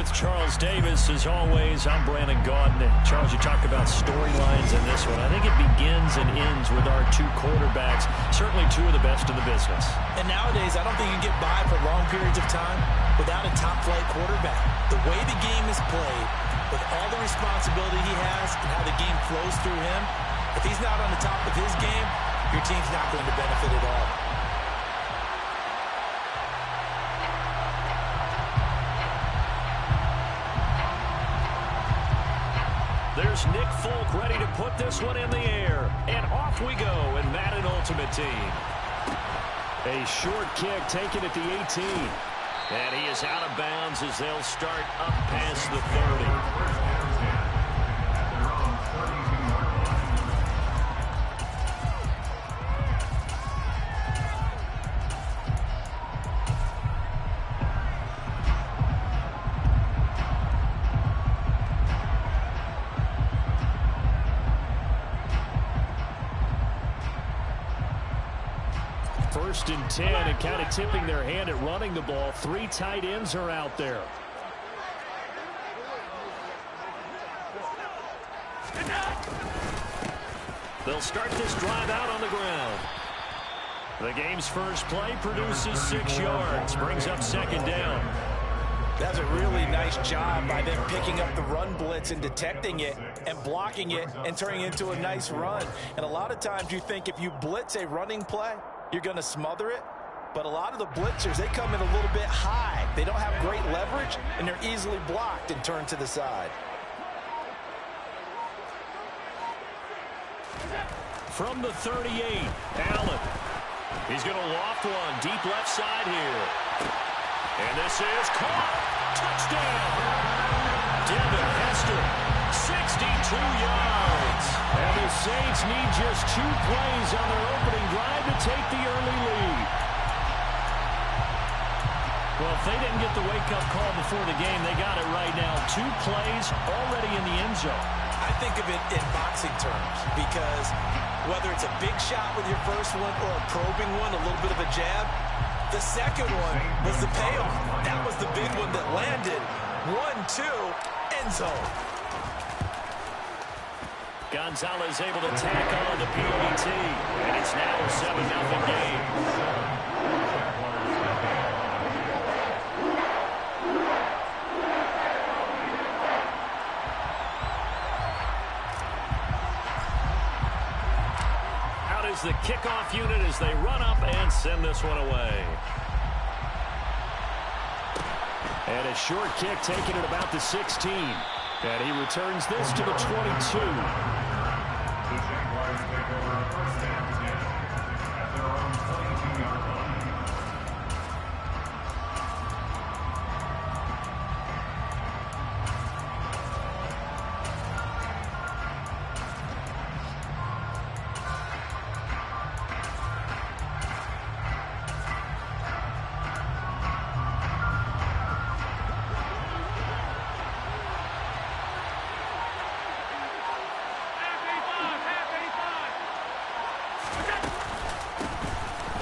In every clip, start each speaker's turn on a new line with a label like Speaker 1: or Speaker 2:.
Speaker 1: with Charles Davis. As always, I'm Brandon Gaudin. Charles, you talk about storylines in this one. I think it begins and ends with our two quarterbacks, certainly two of the best in the business.
Speaker 2: And nowadays, I don't think you can get by for long periods of time without a top-flight quarterback. The way the game is played, with all the responsibility he has and how the game flows through him, if he's not on the top of his game, your team's not going to benefit at all.
Speaker 1: There's Nick Folk ready to put this one in the air. And off we go in Madden Ultimate Team. A short kick taken at the 18. And he is out of bounds as they'll start up past the 30. First and 10, and kind of tipping their hand at running the ball. Three tight ends are out there. They'll start this drive out on the ground. The game's first play produces 6 yards, brings up second down.
Speaker 2: That's a really nice job by them picking up the run blitz and detecting it and blocking it and turning it into a nice run. And a lot of times you think if you blitz a running play, you're going to smother it. But a lot of the blitzers, they come in a little bit high. They don't have great leverage, and they're easily blocked and turned to the side.
Speaker 1: From the 38, Allen. He's going to loft one deep left side here. And this is caught. Touchdown. Devin Hester, 62 yards. And the Saints need just 2 plays on their opening drive to take the early lead. Well, if they didn't get the wake-up call before the game, they got it right now. 2 plays already in the end zone.
Speaker 2: I think of it in boxing terms because whether it's a big shot with your first one or a probing one, a little bit of a jab, the second one was the payoff. That was the big one that landed. 1-2, end zone.
Speaker 1: Gonzalez able to tack on the PAT, and it's now a 7-0 game. Out is the kickoff unit as they run up and send this one away. And a short kick taken at about the 16. And he returns this to the 22. The Jaguars take over first and 10 at their own 22-yard line.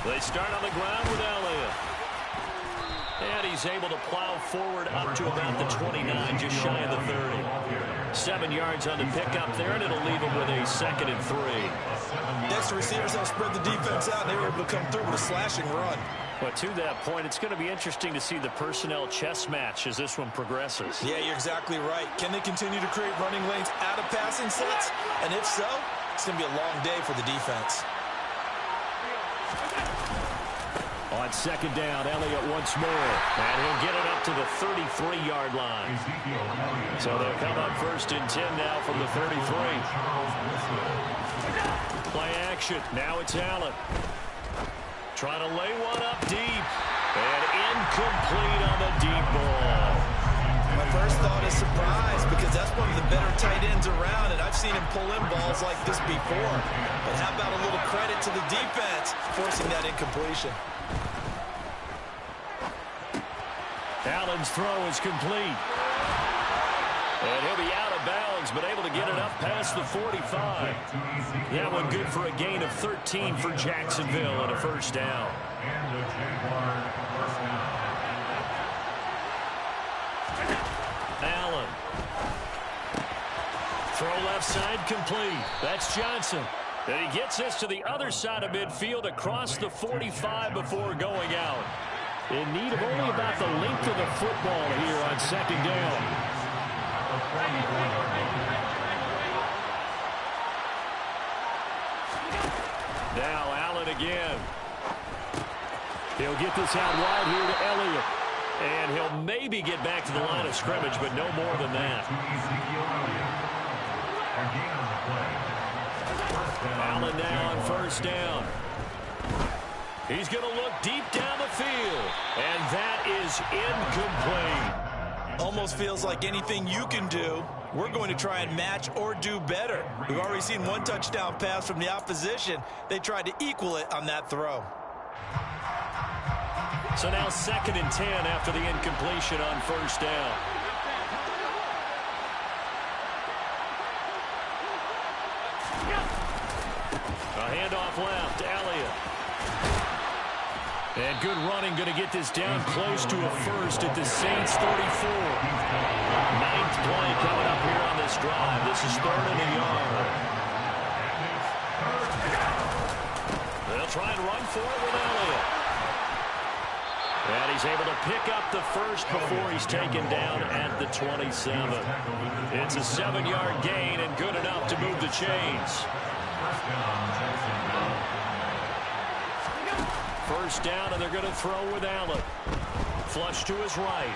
Speaker 1: They start on the ground with Elliott. And he's able to plow forward up to about the 29, just shy of the 30. 7 yards on the pickup there, and it'll leave him with a 2nd and 3.
Speaker 2: Next, the receivers have spread the defense out, and they were able to come through with a slashing run.
Speaker 1: But to that point, it's going to be interesting to see the personnel chess match as this one progresses.
Speaker 2: Yeah, you're exactly right. Can they continue to create running lanes out of passing sets? And if so, it's going to be a long day for the defense.
Speaker 1: On second down, Elliott once more. And he'll get it up to the 33-yard line. So they'll come up first and 10 now from the 33. Play action. Now it's Allen. Trying to lay one up deep. And incomplete on the deep ball.
Speaker 2: My first thought is surprise because that's one of the better tight ends around, and I've seen him pull in balls like this before. But how about a little credit to the defense forcing that incompletion?
Speaker 1: Allen's throw is complete. And he'll be out of bounds, but able to get it up past the 45. That one good for a gain of 13 for Jacksonville and a first down. Allen. Throw left side complete. That's Johnson. And he gets this to the other side of midfield across the 45 before going out. In need of only about the length of the football here on second down. Now Allen again. He'll get this out wide here to Elliott. And he'll maybe get back to the line of scrimmage, but no more than that. Allen now on first down. He's going to look deep down the field. And that is incomplete.
Speaker 2: Almost feels like anything you can do, we're going to try and match or do better. We've already seen one touchdown pass from the opposition. They tried to equal it on that throw.
Speaker 1: So now 2nd and 10 after the incompletion on first down. A handoff left, Elliott. And good running, going to get this down close to a first at the Saints 34. 9th play coming up here on this drive. This is 3rd and a yard. They'll try and run for it with Elliott. And he's able to pick up the first before he's taken down at the 27. It's a 7-yard gain and good enough to move the chains. First down, and they're going to throw with Allen. Flush to his right.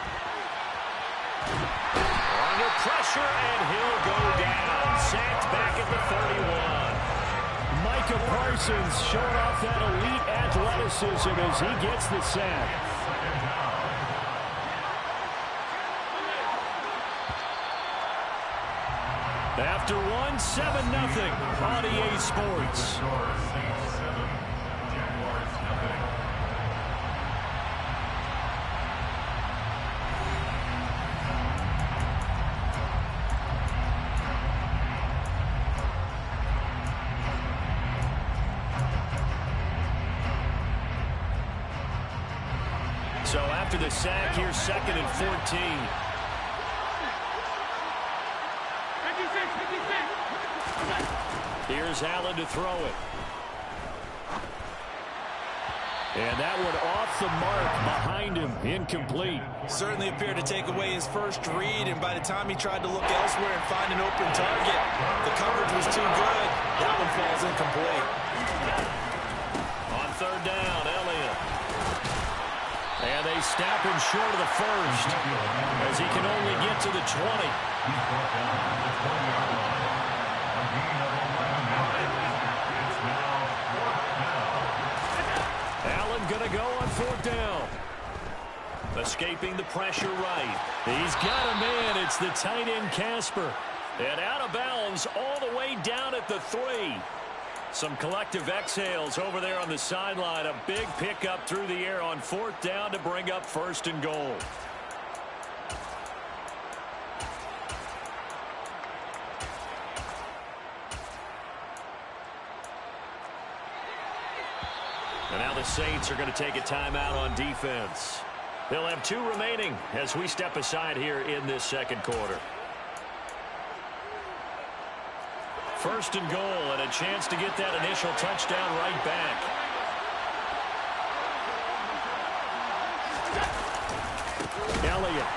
Speaker 1: Under pressure, and he'll go down. Sacked back at the 31. Micah Parsons showing off that elite athleticism as he gets the sack. After one, 7-0 on EA Sports. So after the sack, here's 2nd and 14. Here's Allen to throw it. And that one off the mark behind him, incomplete.
Speaker 2: Certainly appeared to take away his first read, and by the time he tried to look elsewhere and find an open target, the coverage was too good. That one falls incomplete.
Speaker 1: On 3rd down, Elliott. And they snap him short of the first as he can only get to the 20. Allen going to go on 4th down. Escaping the pressure right. He's got a man. It's the tight end Casper. And out of bounds all the way down at the 3. Some collective exhales over there on the sideline. A big pickup through the air on 4th down to bring up 1st and goal. And now the Saints are going to take a timeout on defense. They'll have 2 remaining as we step aside here in this 2nd quarter. 1st and goal, and a chance to get that initial touchdown right back. Elliott.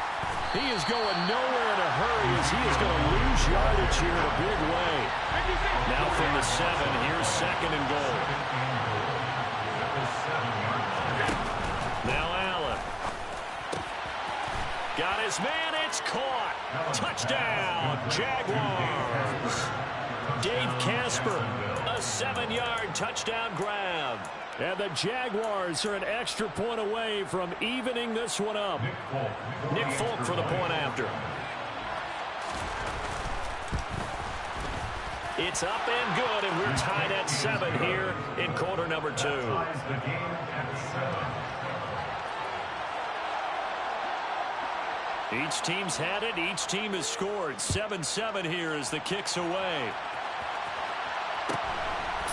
Speaker 1: He is going nowhere in a hurry as he is going to lose yardage here in a big way. Now from the 7, here's 2nd and goal. Now Allen. Got his man, it's caught. Touchdown, Jaguars. Dave Casper, a 7-yard touchdown grab. And the Jaguars are an extra point away from evening this one up. Nick Folk for the point after. It's up and good, and we're tied at 7 here in quarter number 2. Each team's had it. Each team has scored. 7-7 here as the kick's away.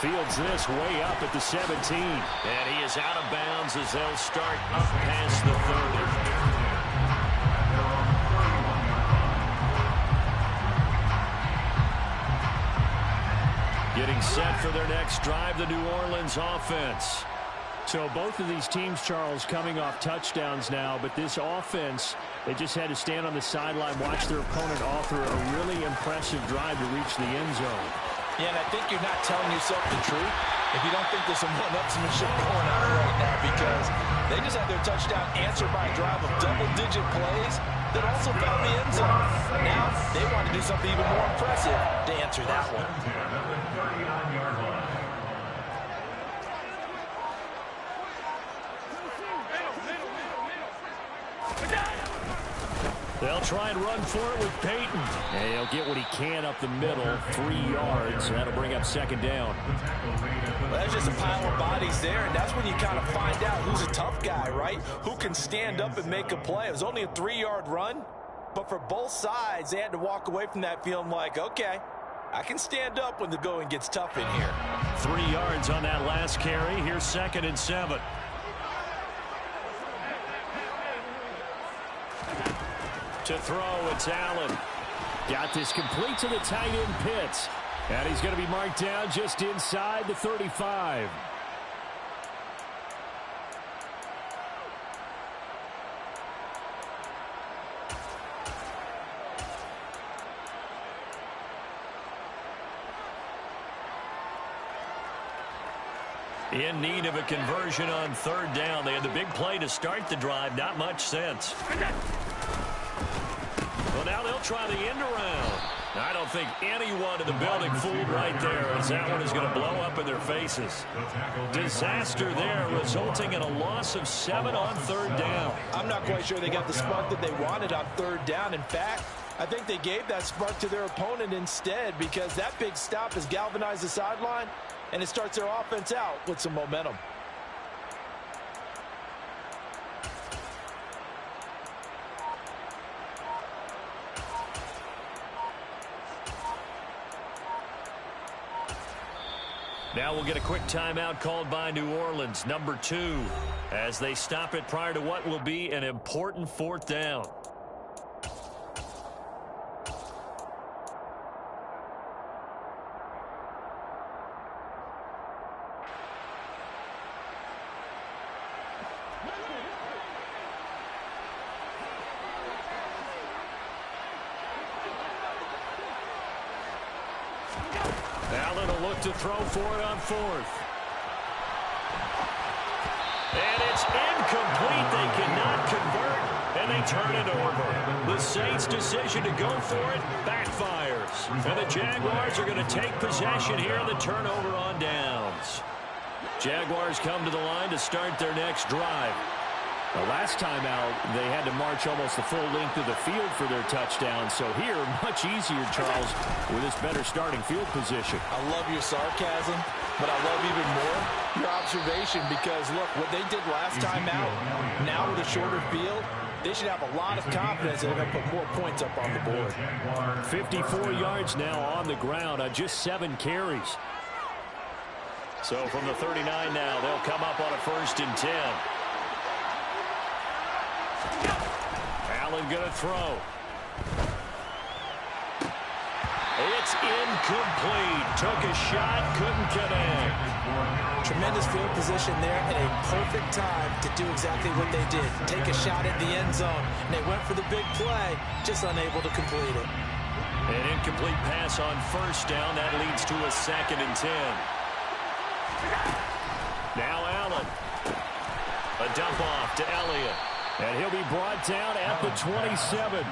Speaker 1: Fields this way up at the 17. And he is out of bounds as they'll start up past the 30. Getting set for their next drive, the New Orleans offense.
Speaker 3: So both of these teams, Charles, coming off touchdowns now, but this offense, they just had to stand on the sideline, watch their opponent offer a really impressive drive to reach the end zone.
Speaker 2: Yeah, and I think you're not telling yourself the truth if you don't think there's some one-upsmanship going on right now, because they just had their touchdown answered by a drive of double-digit plays that also found the end zone. Now they want to do something even more impressive to answer that one.
Speaker 1: They'll try and run for it with Peyton. And he'll get what he can up the middle, 3 yards. That'll bring up second down.
Speaker 2: Well, there's just a pile of bodies there, and that's when you kind of find out who's a tough guy, right? Who can stand up and make a play. It was only a 3-yard run, but for both sides, they had to walk away from that feeling like, okay, I can stand up when the going gets tough in here.
Speaker 1: 3 yards on that last carry. Here's 2nd and 7. To throw, it's Allen. Got this complete to the tight end, Pitts. And he's going to be marked down just inside the 35. In need of a conversion on 3rd down. They had the big play to start the drive. Not much sense. Well, now they'll try the end around. I don't think anyone in the building fooled right there, as that one is going to blow up in their faces. Disaster there, resulting in a loss of 7 on 3rd down.
Speaker 2: I'm not quite sure they got the spark that they wanted on 3rd down. In fact, I think they gave that spark to their opponent instead, because that big stop has galvanized the sideline, and it starts their offense out with some momentum.
Speaker 1: Now we'll get a quick timeout called by New Orleans, number 2, as they stop it prior to what will be an important 4th down. Allen will look to throw for it on 4th. And it's incomplete. They cannot convert, and they turn it over. The Saints' decision to go for it backfires. And the Jaguars are going to take possession here on the turnover on downs. Jaguars come to the line to start their next drive.
Speaker 3: The last time out, they had to march almost the full length of the field for their touchdown. So here, much easier, Charles, with this better starting field position.
Speaker 2: I love your sarcasm, but I love even more your observation, because, look, what they did last time out, now with a shorter field, they should have a lot of confidence that they're going to put more points up on the board.
Speaker 3: 54 yards now on the ground on just 7 carries.
Speaker 1: So from the 39 now, they'll come up on a 1st and 10. Allen going to throw. It's incomplete. Took a shot, couldn't connect.
Speaker 2: Tremendous field position there, and a perfect time to do exactly what they did. Take a shot at the end zone, and they went for the big play, just unable to complete it.
Speaker 1: An incomplete pass on 1st down. That leads to a 2nd and 10. Now Allen. A dump off to Elliott. And he'll be brought down at the 27.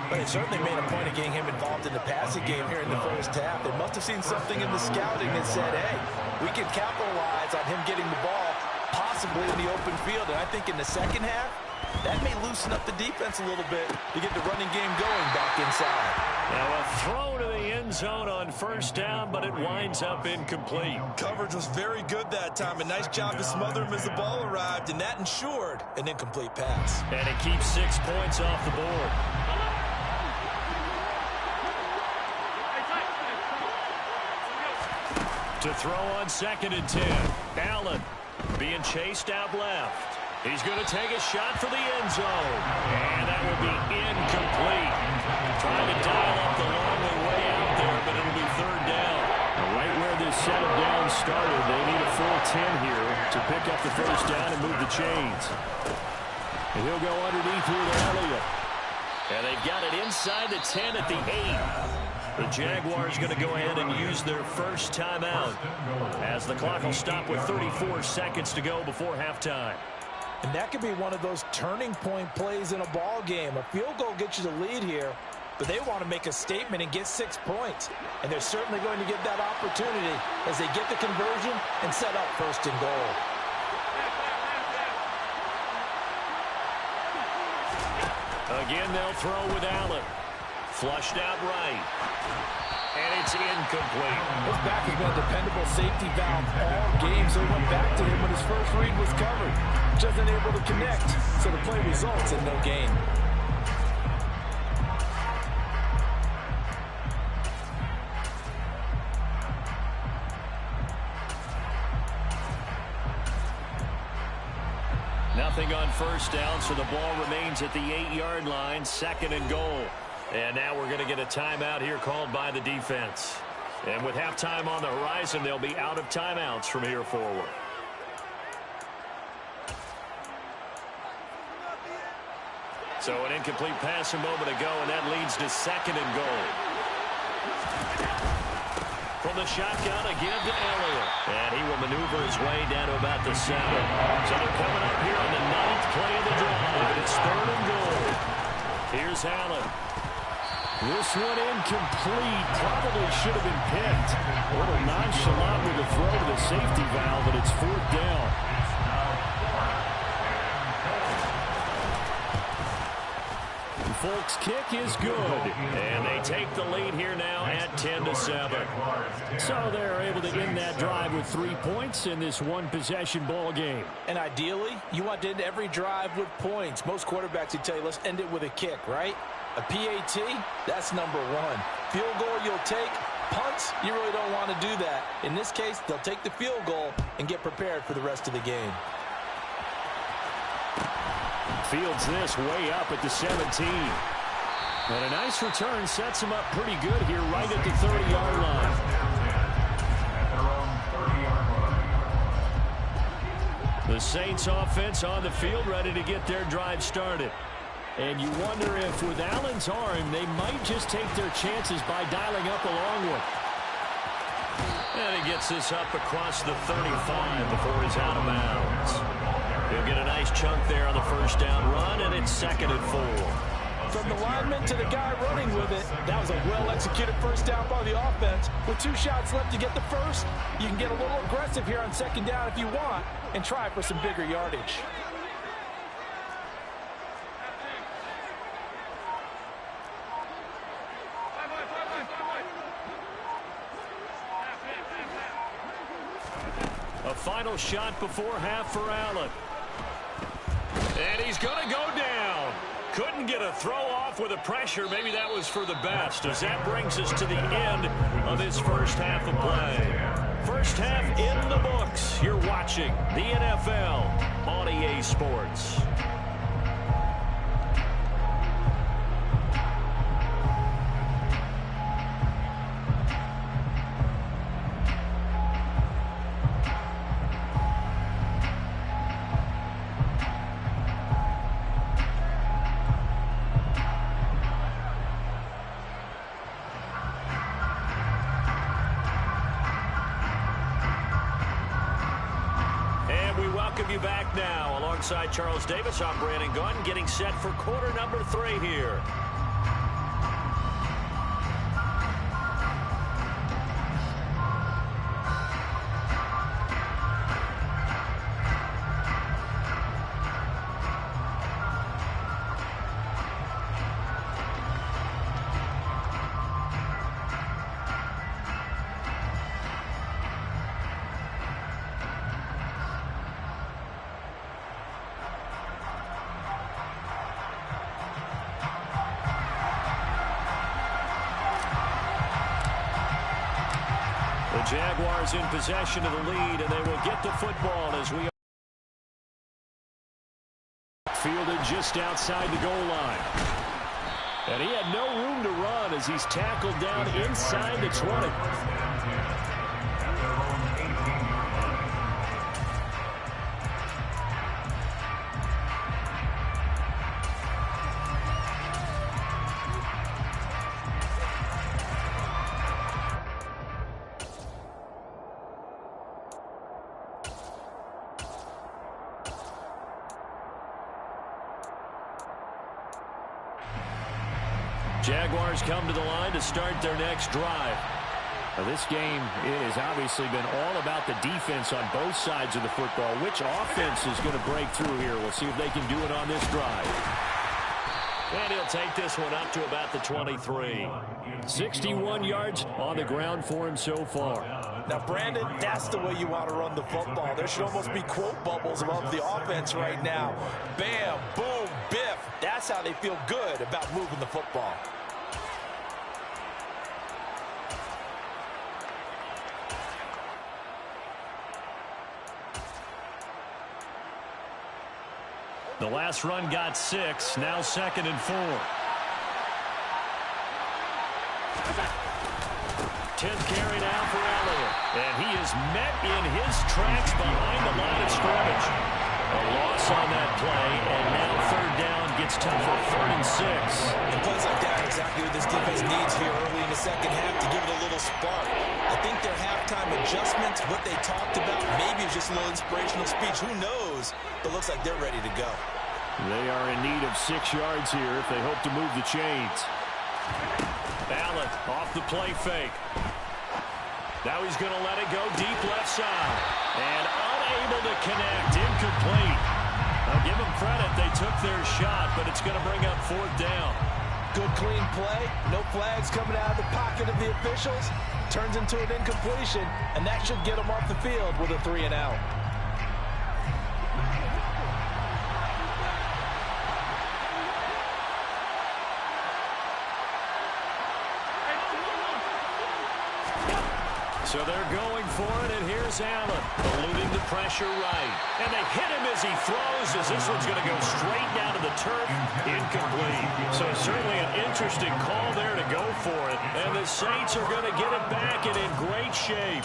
Speaker 2: But they certainly made a point of getting him involved in the passing game here in the 1st half. They must have seen something in the scouting that said, hey, we can capitalize on him getting the ball possibly in the open field. And I think in the 2nd half, that may loosen up the defense a little bit to get the running game going back inside.
Speaker 1: Now a throw to the end zone on 1st down, but it winds up incomplete.
Speaker 2: Coverage was very good that time. A nice job to smother him as the ball arrived, and that ensured an incomplete pass.
Speaker 1: And it keeps 6 points off the board. To throw on 2nd and 10. Allen being chased out left. He's going to take a shot for the end zone. And that will be incomplete. Trying to dial up the long way out there, but it'll be 3rd down.
Speaker 3: Right started. They need a full 10 here to pick up the first down and move the chains. And he'll go underneath here to Elliott.
Speaker 1: And they've got it inside the 10 at the 8. The Jaguars going to go ahead and use their first timeout as the clock will stop with 34 seconds to go before halftime.
Speaker 2: And that could be one of those turning point plays in a ball game. A field goal gets you the lead here, but they want to make a statement and get 6 points. And they're certainly going to get that opportunity as they get the conversion and set up first and goal.
Speaker 1: Again, they'll throw with Allen. Flushed out right. And it's incomplete.
Speaker 2: His back has been a dependable safety valve all game, so he went back to him when his first read was covered. Just unable to connect, so the play results in no gain.
Speaker 1: Nothing on first down, so the ball remains at the 8-yard line, second and goal. And now we're going to get a timeout here called by the defense. And with halftime on the horizon, they'll be out of timeouts from here forward. So an incomplete pass a moment ago, and that leads to second and goal. From the shotgun again to Elliott. And he will maneuver his way down to about the 7. So they're coming up here on the 9th play of the drive. It's third and goal. Here's Allen.
Speaker 3: This one incomplete. Probably should have been picked. A little nonchalant with the throw to the safety valve, but it's fourth down. Folks' kick is good.
Speaker 1: And they take the lead here now at 10-7.
Speaker 3: So they're able to end that drive with 3 points in this one-possession ball game.
Speaker 2: And ideally, you want to end every drive with points. Most quarterbacks would tell you, let's end it with a kick, right? A PAT, that's number 1. Field goal you'll take. Punts, you really don't want to do that. In this case, they'll take the field goal and get prepared for the rest of the game.
Speaker 3: Fields this way up at the 17. And a nice return sets him up pretty good here right at the 30-yard line.
Speaker 1: The Saints offense on the field ready to get their drive started.
Speaker 3: And you wonder if with Allen's arm, they might just take their chances by dialing up a long one.
Speaker 1: And he gets this up across the 35 before he's out of bounds. He'll get a nice chunk there on the first down run, and it's second and 4.
Speaker 2: From the lineman to the guy running with it, that was a well-executed first down by the offense. With 2 shots left to get the first, you can get a little aggressive here on second down if you want and try for some bigger yardage.
Speaker 1: A final shot before half for Allen. And he's going to go down. Couldn't get a throw off with the pressure. Maybe that was for the best, as that brings us to the end of this first half of play. First half in the books. You're watching the NFL on EA Sports. You back now alongside Charles Davis. I'm Brandon Gunn, getting set for quarter number 3 here. Jaguars in possession of the lead, and they will get the football as we
Speaker 3: fielded just outside the goal line. And he had no room to run as he's tackled down inside the 20.
Speaker 1: Jaguars come to the line to start their next drive.
Speaker 3: Now, this game, it has obviously been all about the defense on both sides of the football. Which offense is going to break through here? We'll see if they can do it on this drive.
Speaker 1: And he'll take this one up to about the 23.
Speaker 3: 61 yards on the ground for him so far.
Speaker 2: Now, Brandon, that's the way you want to run the football. There should almost be quote bubbles above the offense right now. Bam, boom, biff. That's how they feel good about moving the football.
Speaker 1: The last run got 6. Now 2nd and 4. 10th carry now for Elliott. And he is met in his tracks behind the line of scrimmage. A loss on that play, and now 3rd down gets tougher. 3rd and 6.
Speaker 2: And plays like that are exactly what this defense needs here early in the second half to give it a little spark. I think their halftime adjustments, what they talked about, maybe it's just a little inspirational speech. Who knows? But looks like they're ready to go.
Speaker 3: They are in need of 6 yards here if they hope to move the chains.
Speaker 1: Allen off the play fake. Now he's going to let it go deep left side. And unable to connect. Incomplete. I'll give them credit. They took their shot, but it's going to bring up 4th down.
Speaker 2: Good, clean play. No flags coming out of the pocket of the officials. Turns into an incompletion, and that should get them off the field with a 3 and out.
Speaker 1: So they're going for it, and here's Allen, eluding the pressure right. And they hit him as he throws, as this one's going to go straight down to the turf. Incomplete. So certainly an interesting call there to go for it. And the Saints are going to get it back and in great shape.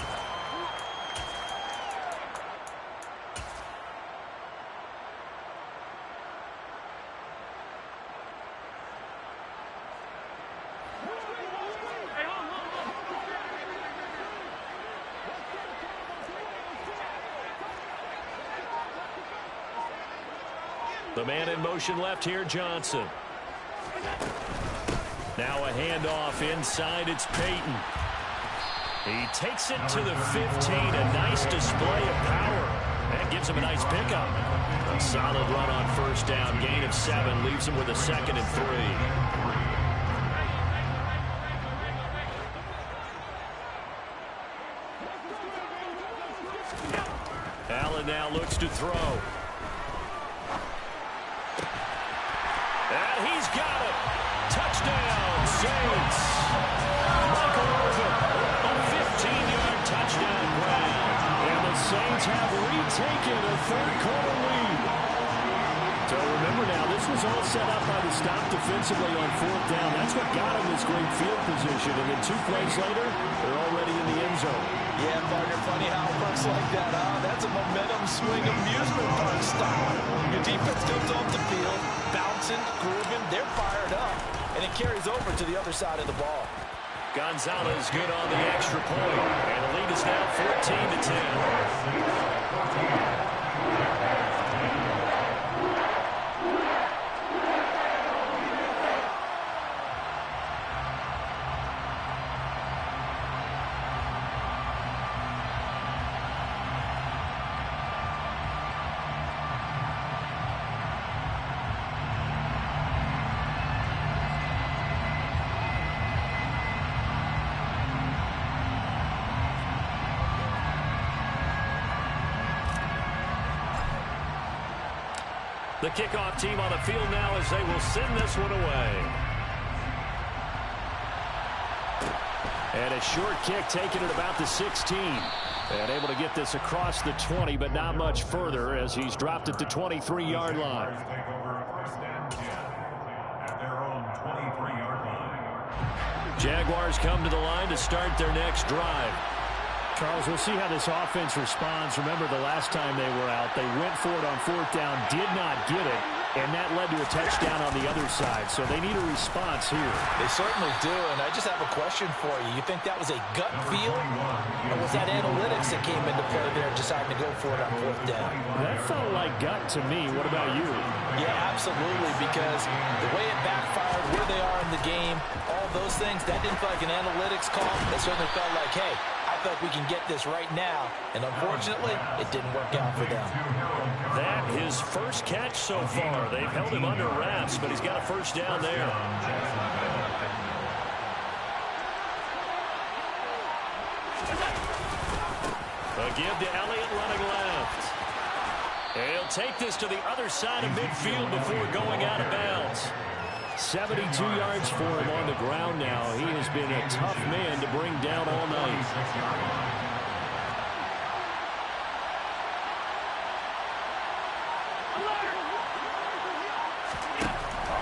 Speaker 1: The man in motion left here, Johnson. Now a handoff inside, it's Peyton. He takes it to the 15, a nice display of power. That gives him a nice pickup. A solid run on 1st down, gain of 7, leaves him with a 2nd and 3. Allen now looks to throw. And he's got it. Touchdown, Saints. Michael Irvin, a 15-yard touchdown grab.
Speaker 3: And the Saints have retaken a 3rd quarter lead. So remember now, this was all set up by the stop defensively on 4th down. That's what got him this great field position. And then 2 plays later, they're already in the end zone.
Speaker 2: Yeah, partner, funny how it works like that, huh? That's a momentum swing amusement park style. Your defense comes off the field, bouncing, grooving, they're fired up, and it carries over to the other side of the ball.
Speaker 1: Gonzalez good on the extra point, and the lead is now 14-10. The kickoff team on the field now as they will send this one away.
Speaker 3: And a short kick taken at about the 16. And able to get this across the 20, but not much further as he's dropped at the 23-yard line.
Speaker 1: Jaguars come to the line to start their next drive.
Speaker 3: Charles, we'll see how this offense responds. Remember, the last time they were out, they went for it on 4th down, did not get it, and that led to a touchdown on the other side. So they need a response here.
Speaker 2: They certainly do, and I just have a question for you. You think that was a gut feel, or was that analytics that came into play there deciding to go for it on 4th down?
Speaker 3: That felt like gut to me. What about you?
Speaker 2: Yeah, absolutely, because the way it backfired where they are in the game, all those things, that didn't feel like an analytics call. It certainly felt like, hey, I feel like we can get this right now. And unfortunately, it didn't work out for them.
Speaker 3: That his first catch so far. They've held him under wraps, but he's got a first down there. A give to Elliott running left. He'll take this to the other side of midfield before going out of bounds. 72 yards for him on the ground now. He has been a tough man to bring down all night.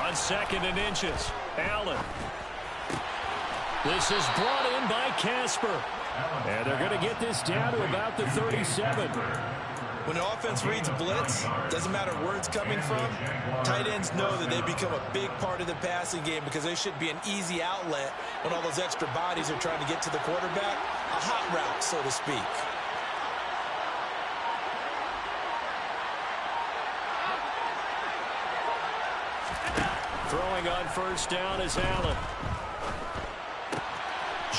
Speaker 3: On 2nd and inches, Allen. This is brought in by Casper. And they're going to get this down to about the 37.
Speaker 2: When an offense reads blitz, doesn't matter where it's coming from, tight ends know that they become a big part of the passing game because they should be an easy outlet when all those extra bodies are trying to get to the quarterback. A hot route, so to speak.
Speaker 3: Throwing on first down is Allen.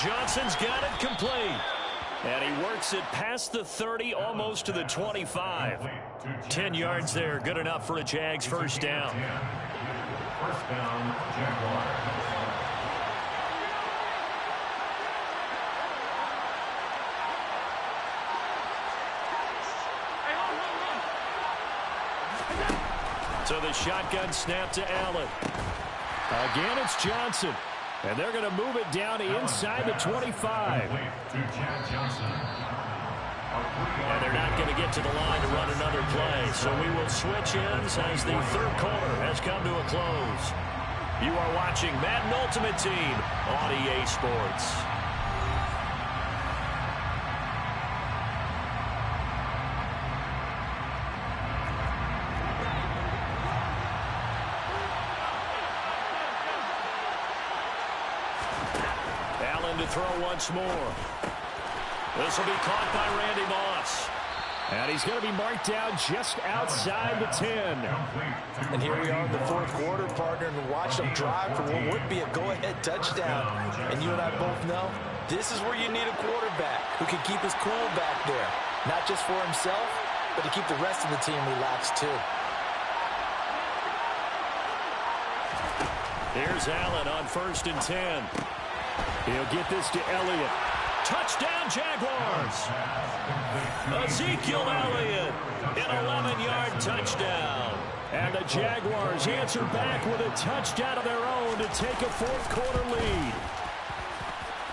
Speaker 3: Johnson's got it complete. And he works it past the 30, almost to the 25. 10 yards there, good enough for a Jags first down.
Speaker 4: First down, Jaguars.
Speaker 3: So the shotgun snap to Allen. Again, it's Johnson. And they're going to move it down to inside the 25. And they're not going to get to the line to run another play. So we will switch ends as the third quarter has come to a close. You are watching Madden Ultimate Team on EA Sports. To throw once more. This will be caught by Randy Moss. And he's going to be marked down just outside the 10.
Speaker 2: And here we are in the fourth quarter, partner, and watch them drive for what would be a go-ahead touchdown. And you and I both know this is where you need a quarterback who can keep his cool back there. Not just for himself, but to keep the rest of the team relaxed too.
Speaker 3: Here's Allen on 1st and 10. He'll get this to Elliott. Touchdown, Jaguars. Ezekiel Elliott, an 11-yard touchdown. And the Jaguars answer back with a touchdown of their own to take a fourth-quarter lead.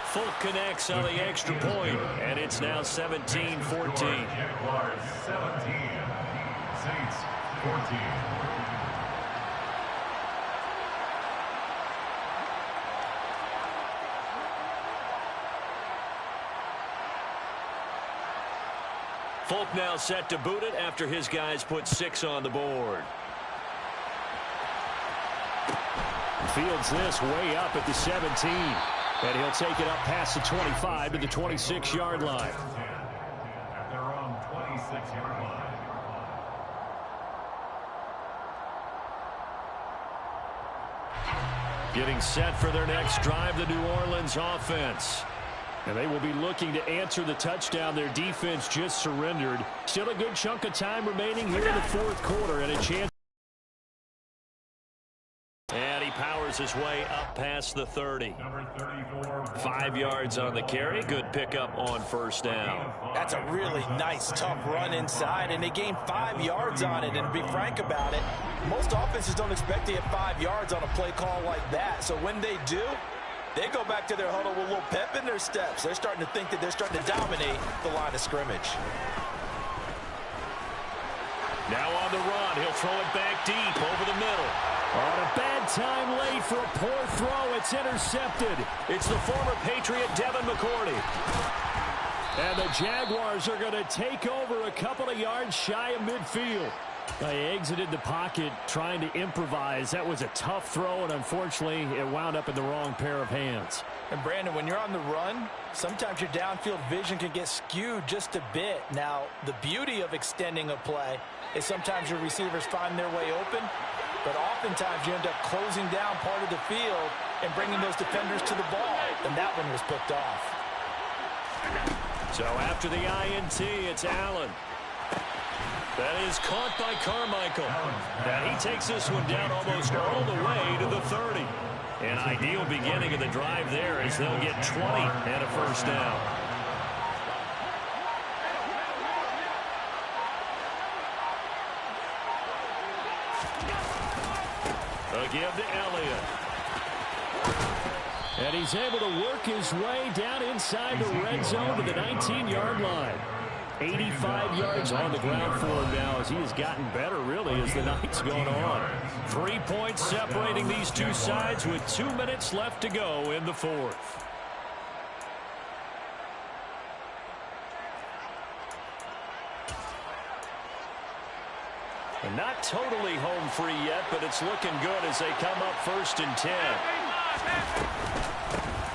Speaker 3: Folk connects on the extra point, and it's now 17-14.
Speaker 4: Jaguars 17, Saints 14.
Speaker 3: Folk now set to boot it after his guys put 6 on the board. Fields this way up at the 17. And he'll take it up past the 25 to the 26-yard line.
Speaker 4: At their own 26-yard line.
Speaker 3: Getting set for their next drive, the New Orleans offense. And they will be looking to answer the touchdown their defense just surrendered. Still a good chunk of time remaining here in the fourth quarter and a chance. And he powers his way up past the 30.
Speaker 4: Number 34.
Speaker 3: 5 yards on the carry. Good pickup on first down.
Speaker 2: That's a really nice, tough run inside, and they gained 5 yards on it. And to be frank about it, most offenses don't expect to get 5 yards on a play call like that. So when they do, they go back to their huddle with a little pep in their steps. They're starting to think that they're starting to dominate the line of scrimmage.
Speaker 3: Now on the run, he'll throw it back deep over the middle. On a bad time late for a poor throw, it's intercepted. It's the former Patriot Devin McCourty. And the Jaguars are going to take over a couple of yards shy of midfield. They exited the pocket trying to improvise. That was a tough throw, and unfortunately, it wound up in the wrong pair of hands.
Speaker 2: And, Brandon, when you're on the run, sometimes your downfield vision can get skewed just a bit. Now, the beauty of extending a play is sometimes your receivers find their way open, But oftentimes you end up closing down part of the field and bringing those defenders to the ball. And that one was picked off.
Speaker 3: So after the INT, it's Allen. That is caught by Carmichael. And he takes this one down almost all the way to the 30. An ideal beginning of the drive there as they'll get 20 and a first down. A give to Elliott. And he's able to work his way down inside the red zone to the 19-yard line. 85 yards on the ground for him now as he has gotten better, really, as the night's gone on. 3 points separating these two sides with 2 minutes left to go in the fourth. And not totally home free yet, but it's looking good as they come up 1st and 10.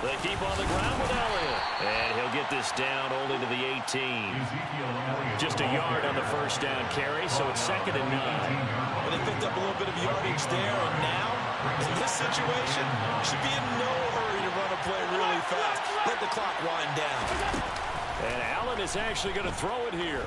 Speaker 3: They keep on the ground with Elliott. And he'll get this down only to the 18. Just a yard on the first down carry, so it's 2nd and 9.
Speaker 2: Well, they picked up a little bit of yardage there, and now, in this situation, should be in no hurry to run a play really fast. Let the clock wind down.
Speaker 3: And Allen is actually going to throw it here.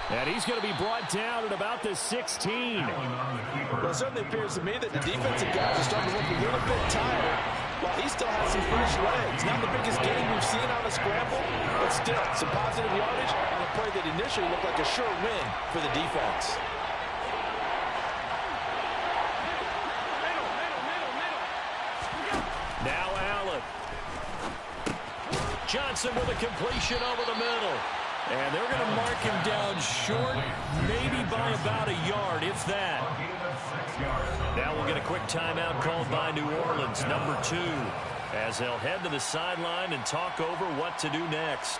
Speaker 3: And he's going to be brought down at about the 16.
Speaker 2: Well, it certainly appears to me that the defensive guys are starting to look a little bit tired, while he still has some fresh legs. Not the biggest game we've seen on a scramble, but still some positive yardage on a play that initially looked like a sure win for the defense.
Speaker 3: Now Allen. Johnson with a completion over the middle. And they're going to mark him down short, maybe by about a yard, if that. Now we'll get a quick timeout called by New Orleans, number 2, as they'll head to the sideline and talk over what to do next.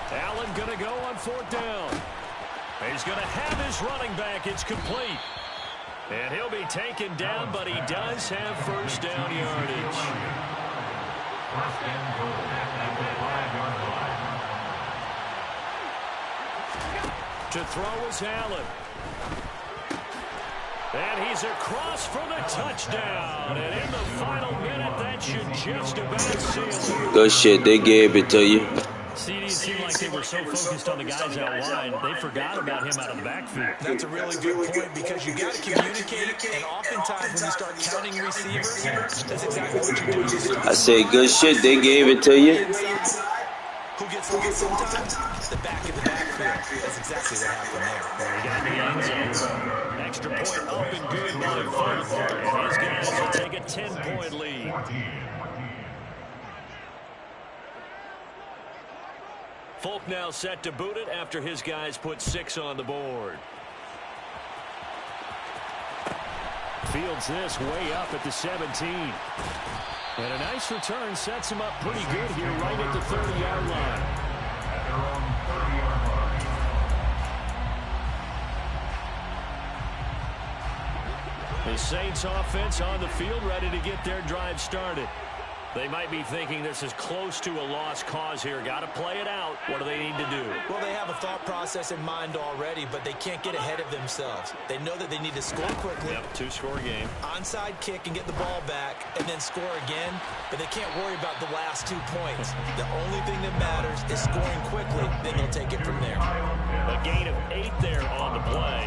Speaker 3: Allen going to go on 4th down. He's going to have his running back. It's complete. And he'll be taken down, but he does have first down yardage. To throw is Allen. And he's across for the touchdown. And in the final minute, that should just about seal it.
Speaker 5: Good shit, they gave it to you.
Speaker 3: See, it seemed like they were so focused on the guys out wide, they forgot about him out of the backfield.
Speaker 2: That's a really good point because you got to communicate, and oftentimes when you start counting receivers, that's exactly what you do.
Speaker 5: I say good shit, they gave it to you.
Speaker 2: Who gets lost sometimes? The back of the backfield. That's exactly what happened there.
Speaker 3: He got the end zone. Extra point up and good by Folk, and his guys will take a 10-point lead. Folk now set to boot it after his guys put 6 on the board. Fields this way up at the 17. And a nice return sets him up pretty good here right at the 30-yard line. The Saints offense on the field ready to get their drive started. They might be thinking this is close to a lost cause here. Got to play it out. What do they need to do?
Speaker 2: Well, they have a thought process in mind already, but they can't get ahead of themselves. They know that they need to score quickly.
Speaker 3: Yep, 2-score game.
Speaker 2: Onside kick and get the ball back and then score again, but they can't worry about the last 2 points. The only thing that matters is scoring quickly, then they'll take it from there.
Speaker 3: A gain of 8 there on the play,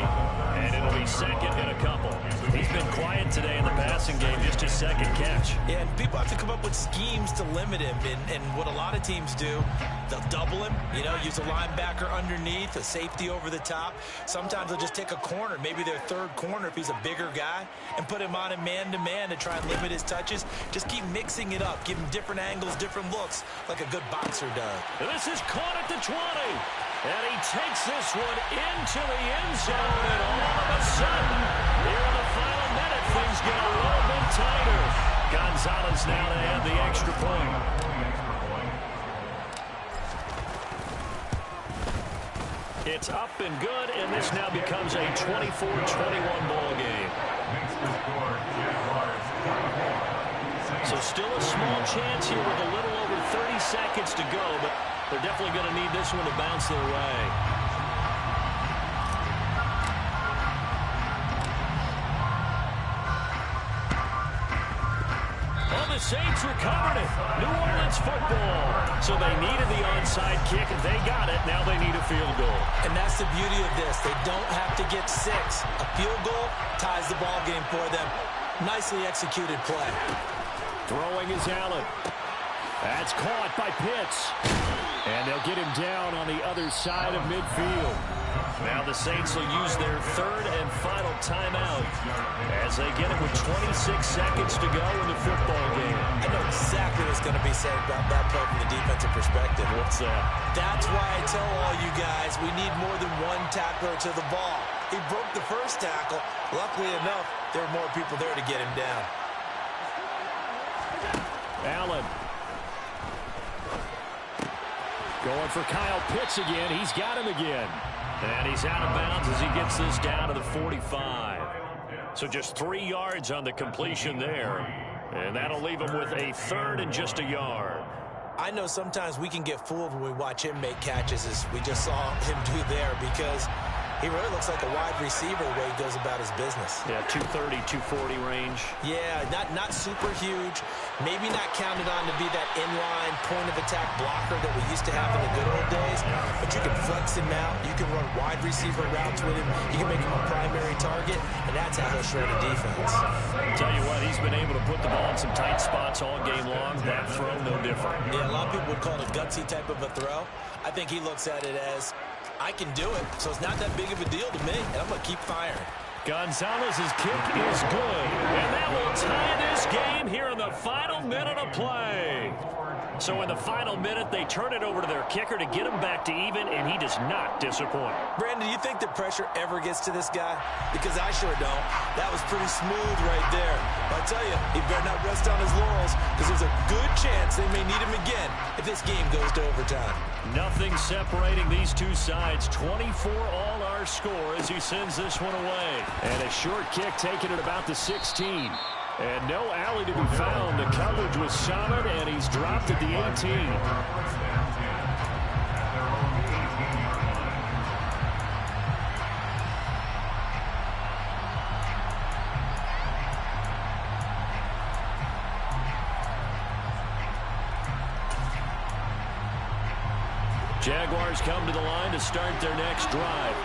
Speaker 3: and it'll be second and a couple. He's been quiet today in the passing game, just his second catch.
Speaker 2: Yeah, and people have to come up with schemes to limit him, and what a lot of teams do, they'll double him, use a linebacker underneath, a safety over the top. Sometimes they'll just take a corner, maybe their third corner if he's a bigger guy, and put him on a man-to-man to try and limit his touches. Just keep mixing it up, give him different angles, different looks, like a good boxer does.
Speaker 3: This is caught at the 20. And he takes this one into the end zone, and all of a sudden, here in the final minute, things get a little bit tighter. Gonzalez now to add the extra point.
Speaker 1: It's up and good, and this now becomes a 24-21 ball game. So still a small chance here with a little over 30 seconds to go, but they're definitely going to need this one to bounce their way. Well, the Saints recovered it. New Orleans football. So they needed the onside kick, and they got it. Now they need a field goal.
Speaker 2: And that's the beauty of this. They don't have to get 6. A field goal ties the ball game for them. Nicely executed play.
Speaker 3: Throwing is Allen. That's caught by Pitts. And they'll get him down on the other side of midfield.
Speaker 1: Now the Saints will use their third and final timeout as they get it with 26 seconds to go in the football game.
Speaker 2: I know exactly what's going to be said about that play from the defensive perspective.
Speaker 1: What's that?
Speaker 2: That's why I tell all you guys we need more than one tackler to the ball. He broke the first tackle. Luckily enough, there were more people there to get him down.
Speaker 3: Allen. Going for Kyle Pitts again. He's got him again.
Speaker 1: And he's out of bounds as he gets this down to the 45. So just 3 yards on the completion there. And that'll leave him with a third and just a yard.
Speaker 2: I know sometimes we can get fooled when we watch him make catches, as we just saw him do there, because he really looks like a wide receiver the way he goes about his business.
Speaker 1: Yeah, 230, 240 range.
Speaker 2: Yeah, not super huge. Maybe not counted on to be that inline point-of-attack blocker that we used to have in the good old days. But you can flex him out. You can run wide receiver routes with him. You can make him a primary target, and that's how he'll shred a defense.
Speaker 1: Tell you what, he's been able to put the ball in some tight spots all game long. That throw, no different.
Speaker 2: Yeah, a lot of people would call it a gutsy type of a throw. I think he looks at it as, I can do it, so it's not that big of a deal to me, and I'm going to keep firing.
Speaker 1: Gonzalez's kick is good, and that will tie this game here in the final minute of play. So in the final minute, they turn it over to their kicker to get him back to even, and he does not disappoint.
Speaker 2: Brandon, do you think the pressure ever gets to this guy? Because I sure don't. That was pretty smooth right there. But I tell you, he better not rest on his laurels, because there's a good chance they may need him again if this game goes to overtime.
Speaker 1: Nothing separating these two sides. 24 all our score as he sends this one away.
Speaker 3: And a short kick taken at about the 16. And no alley to be found. The coverage was solid, and he's dropped at the 18.
Speaker 1: Jaguars come to the line to start their next drive.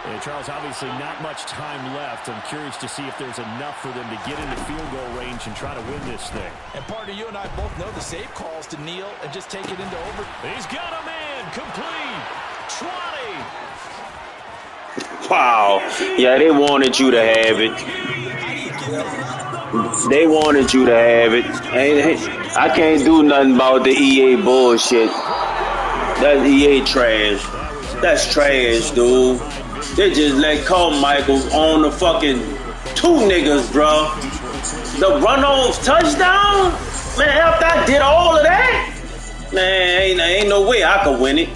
Speaker 3: And Charles, obviously not much time left. I'm curious to see if there's enough for them to get into field goal range and try to win this thing.
Speaker 2: And partner, you and I both know the safe calls to kneel and just take it into over.
Speaker 1: He's got a man complete. 20.
Speaker 5: Wow. Yeah, they wanted you to have it. They wanted you to have it. I can't do nothing about the EA bullshit. That's EA trash. That's trash, dude. They just let Carmichael on the fucking 2 niggas, bro. The runoff touchdown? Man, after I did all of that? Man, ain't no way I could win it.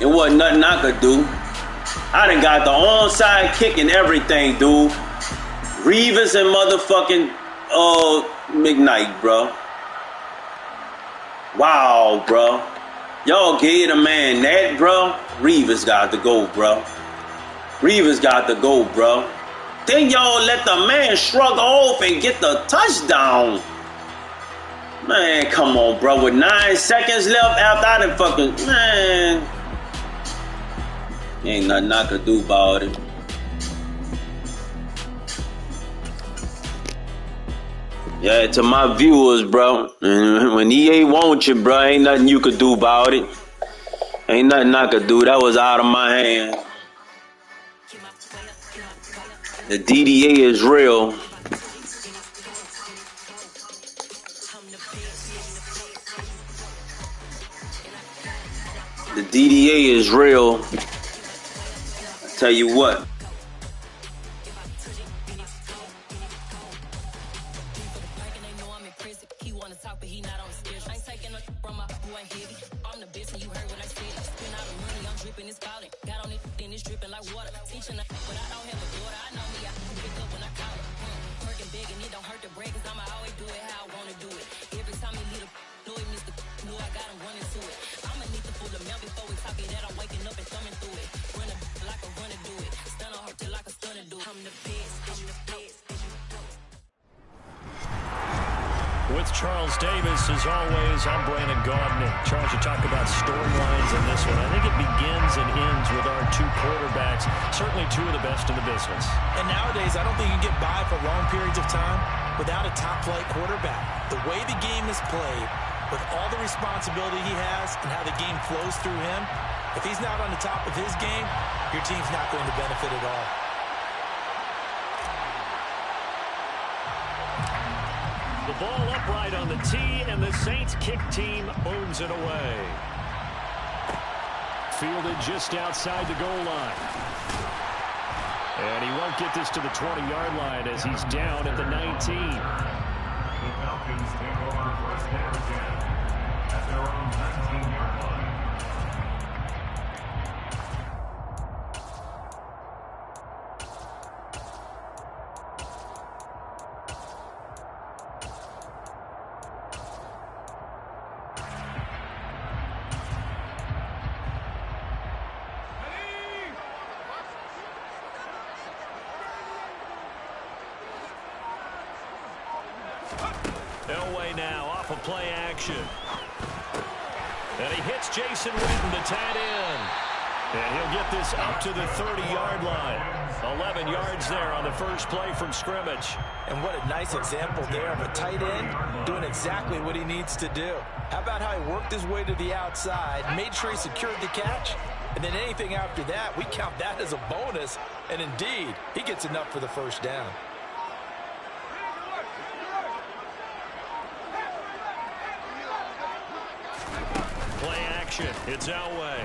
Speaker 5: It wasn't nothing I could do. I done got the onside kick and everything, dude. Reeves and motherfucking McKnight, bro. Wow, bro. Y'all gave a man that, bro. Reeves got to go, bro. Reeves got to go, bro. Then y'all let the man shrug off and get the touchdown. Man, come on, bro. With 9 seconds left after I done fucking... Man. Ain't nothing I could do about it. Yeah, to my viewers, bro. When EA wants you, bro, ain't nothing you could do about it. Ain't nothing I could do. That was out of my hands. The DDA is real. The DDA is real. I tell you what.
Speaker 6: He wanna talk, but he not on the skills. I ain't taking no from my boy heavy. I'm the best and you heard what I said. Spend all the money, I'm dripping, it's falling. Got on it, then it's dripping like water. Teaching her, but I don't have a daughter. I know me, I can pick up when I call her. Working big and it don't hurt to break, cause I'ma always do it how I wanna do it. Every time you need a know it, Mr. Know I got him running to it. I'ma need the full amount before we talk it that I'm waking up and thumbing through it. Run a like a runner do it. Stun on her till like a stunner do it. I'm the best, I'm the best.
Speaker 3: With Charles Davis, as always, I'm Brandon Gaudin. Charles, you talk about storylines in this one. I think it begins and ends with our two quarterbacks, certainly two of the best in the business.
Speaker 2: And nowadays, I don't think you can get by for long periods of time without a top-flight quarterback. The way the game is played, with all the responsibility he has and how the game flows through him, if he's not on the top of his game, your team's not going to benefit at all.
Speaker 3: The ball upright on the tee, and the Saints kick team owns it away. Fielded just outside the goal line. And he won't get this to the 20-yard line as he's down at the 19.
Speaker 4: The Falcons take over first down again at their own 19-yard line.
Speaker 3: Elway now off of play action. And he hits Jason Witten, the tight end. And he'll get this up to the 30-yard line. 11 yards there on the first play from scrimmage.
Speaker 2: And what a nice example there of a tight end doing exactly what he needs to do. How about how he worked his way to the outside, made sure he secured the catch, and then anything after that, we count that as a bonus. And indeed, he gets enough for the first down.
Speaker 3: It's Elway.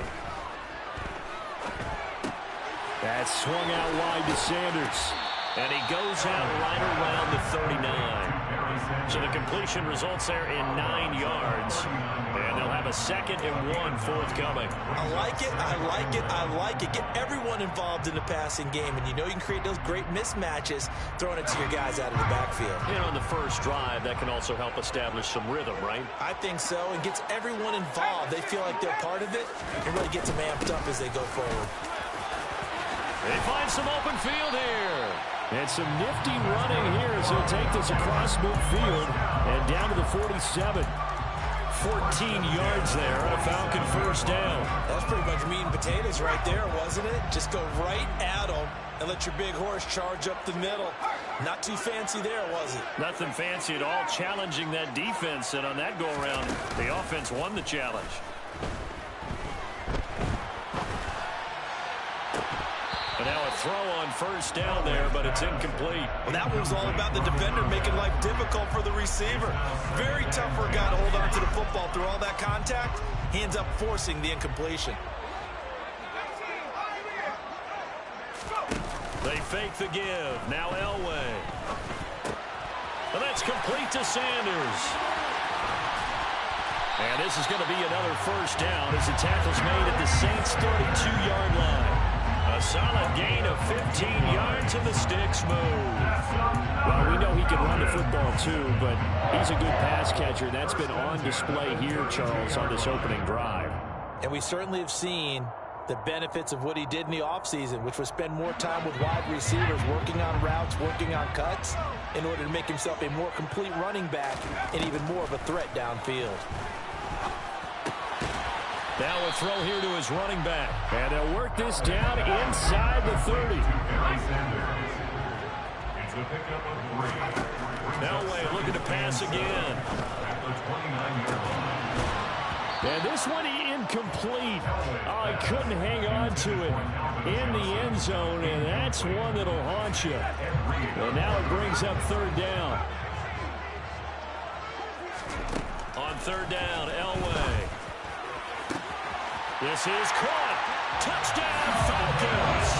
Speaker 3: That's swung out wide to Sanders. And he goes out right around the 39. So the completion results there in 9 yards. And they'll have a 2nd and 1 forthcoming.
Speaker 2: I like it, I like it, I like it. Get everyone involved in the passing game. And you know you can create those great mismatches throwing it to your guys out of the backfield.
Speaker 3: And on the first drive, that can also help establish some rhythm, right?
Speaker 2: I think so. It gets everyone involved. They feel like they're part of it and really gets them amped up as they go forward.
Speaker 3: They find some open field here. And some nifty running here as he'll take this across midfield and down to the 47. 14 yards there, a Falcon first down.
Speaker 2: That's pretty much meat and potatoes right there, wasn't it? Just go right at them and let your big horse charge up the middle. Not too fancy there, was it?
Speaker 3: Nothing fancy at all, challenging that defense. And on that go-around, the offense won the challenge. And now a throw on first down there, but it's incomplete.
Speaker 2: Well, that one was all about the defender making life difficult for the receiver. Very tough for a guy to hold on to the football through all that contact. He ends up forcing the incompletion.
Speaker 3: They fake the give. Now Elway. And that's complete to Sanders. And this is going to be another first down as the tackle's made at the Saints' 32-yard line. A solid gain of 15 yards and the sticks move. Well, we know he can run the football too, but he's a good pass catcher. That's been on display here, Charles, on this opening drive.
Speaker 2: And we certainly have seen the benefits of what he did in the offseason, which was spend more time with wide receivers, working on routes, working on cuts, in order to make himself a more complete running back and even more of a threat downfield.
Speaker 3: Now a throw here to his running back. And they'll work this down inside the 30.
Speaker 4: It's a pickup of 3.
Speaker 3: Elway looking to pass again.
Speaker 4: At the 29-yard line.
Speaker 3: And this one incomplete. Oh, he couldn't hang on to it in the end zone, and that's one that'll haunt you. Well, now it brings up third down. On third down, Elway. This is caught. Touchdown, Falcons.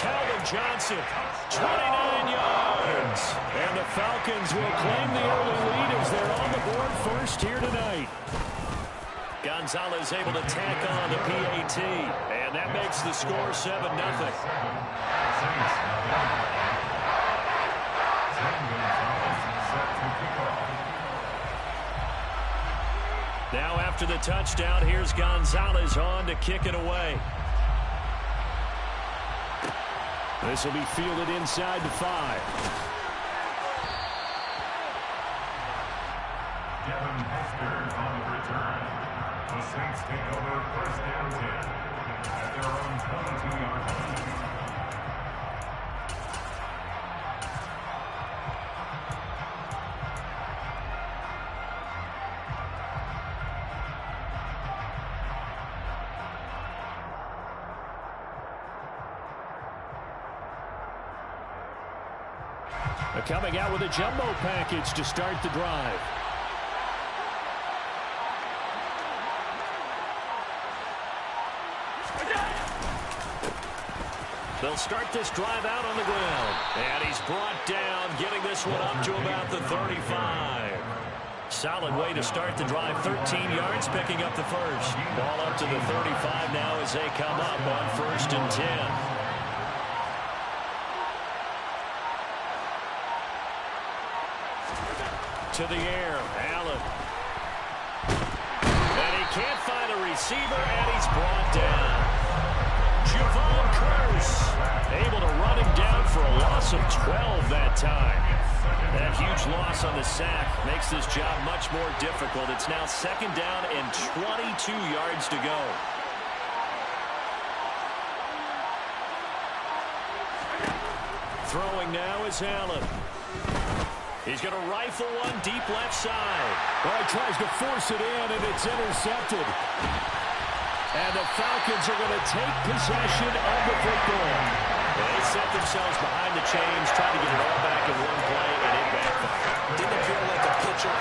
Speaker 3: Calvin Johnson, 29 yards. And the Falcons will claim the early lead as they're on the board first here tonight.
Speaker 1: Gonzalez able to tack on the PAT. And that makes the score 7-0. Now after the touchdown, here's Gonzalez on to kick it away.
Speaker 3: This will be fielded inside the 5.
Speaker 4: Devin Hester on the return. The Saints take over first down 10 at their own 22-yard line.
Speaker 3: Coming out with a jumbo package to start the drive.
Speaker 1: They'll start this drive out on the ground. And he's brought down, getting this one up to about the 35. Solid way to start the drive. 13 yards, picking up the first. Ball up to the 35 now as they come up on 1st and 10. To the air, Allen. And he can't find a receiver, and he's brought down. Javon Curse able to run him down for a loss of 12 that time. That huge loss on the sack makes this job much more difficult. It's now 2nd down and 22 yards to go. Throwing now is Allen. He's going to rifle one deep left side.
Speaker 3: Well, he tries to force it in, and it's intercepted. And the Falcons are going to take possession of the football.
Speaker 1: They set themselves behind the chains, trying to get it all back in one play, and it backfired.
Speaker 2: Didn't appear like a pitcher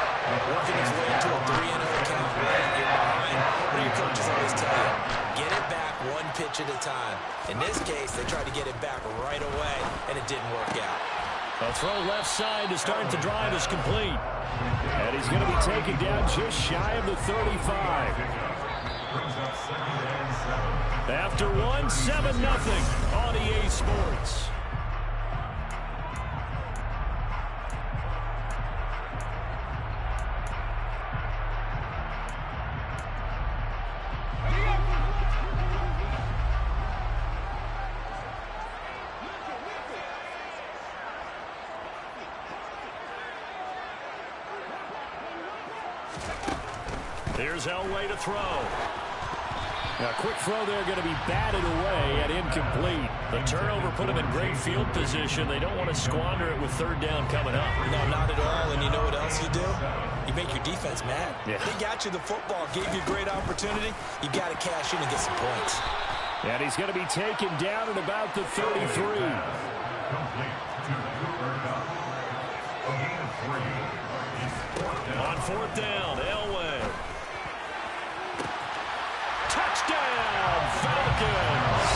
Speaker 2: working his way into a 3-0 count right in behind. What do your coaches always tell you? Get it back one pitch at a time. In this case, they tried to get it back right away, and it didn't work out.
Speaker 3: A throw left side to start the drive is complete. And he's going to be taken down just shy of the 35. After 7-0 on EA Sports.
Speaker 1: Here's Elway to throw.
Speaker 3: A quick throw there, going to be batted away and incomplete.
Speaker 1: The turnover put them in great field position. They don't want to squander it with 3rd down coming up.
Speaker 2: No, not at all. And you know what else you do? You make your defense mad.
Speaker 3: Yeah.
Speaker 2: They got you the football, gave you a great opportunity. You got to cash in and get some points.
Speaker 3: And he's going to be taken down at about the 33.
Speaker 1: On 4th down, Elway. Touchdown, Falcons.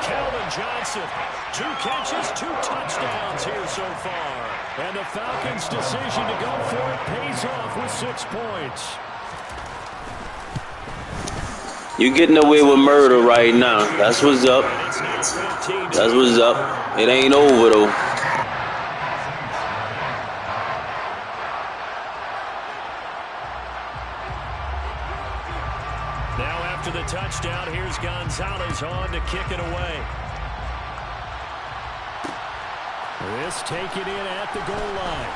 Speaker 1: Calvin Johnson, 2 catches, 2 touchdowns here so far.
Speaker 3: And the Falcons' decision to go for it pays off with 6 points.
Speaker 5: You getting away with murder right now. That's what's up. That's what's up. It ain't over, though.
Speaker 1: Now after the touchdown, here's Gonzalez on to kick it away.
Speaker 3: This taken in at the goal line.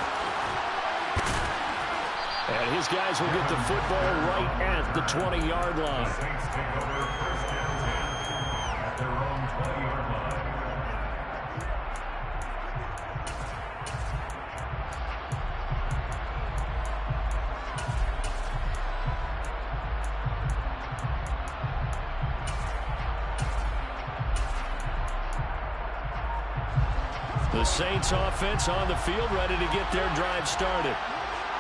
Speaker 3: And his guys will get the football right at the 20-yard line.
Speaker 4: Saints take over first down 10 at their own 20-yard line.
Speaker 3: The Saints offense on the field, ready to get their drive started.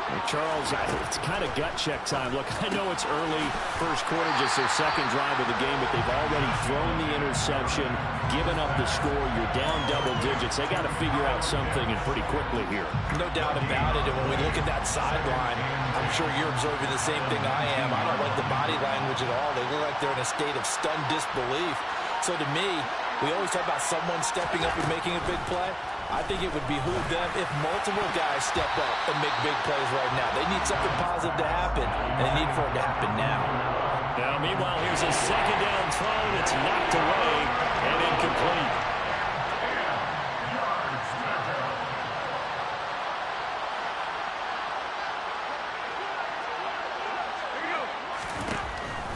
Speaker 3: And Charles, it's kind of gut check time. Look, I know it's early, first quarter, just their 2nd drive of the game, but they've already thrown the interception, given up the score. You're down double digits. They got to figure out something, and pretty quickly here.
Speaker 2: No doubt about it. And when we look at that sideline, I'm I'm sure you're observing the same thing I am. I don't like the body language at all. They look like they're in a state of stunned disbelief. So to me, we always talk about someone stepping up and making a big play. I think it would behoove them if multiple guys step up and make big plays right now. They need something positive to happen, and they need for it to happen now.
Speaker 3: Now, meanwhile, here's a second down throw that's knocked away and incomplete.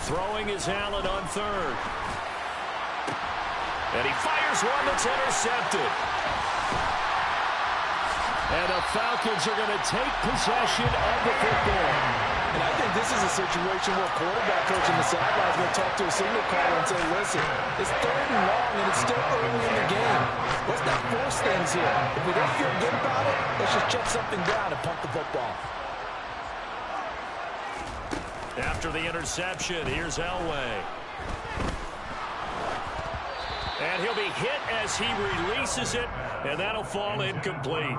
Speaker 3: Throwing is Allen on third. And he fires one that's intercepted. And the Falcons are going to take possession of the football.
Speaker 2: And I think this is a situation where quarterback coach in the sideline is going to talk to a signal caller and say, listen, it's 3rd and long and it's still early in the game. Let's not force things here. If we don't feel good about it, let's just check something down and punt the football.
Speaker 3: After the interception, here's Elway. And he'll be hit as he releases it, and that'll fall incomplete.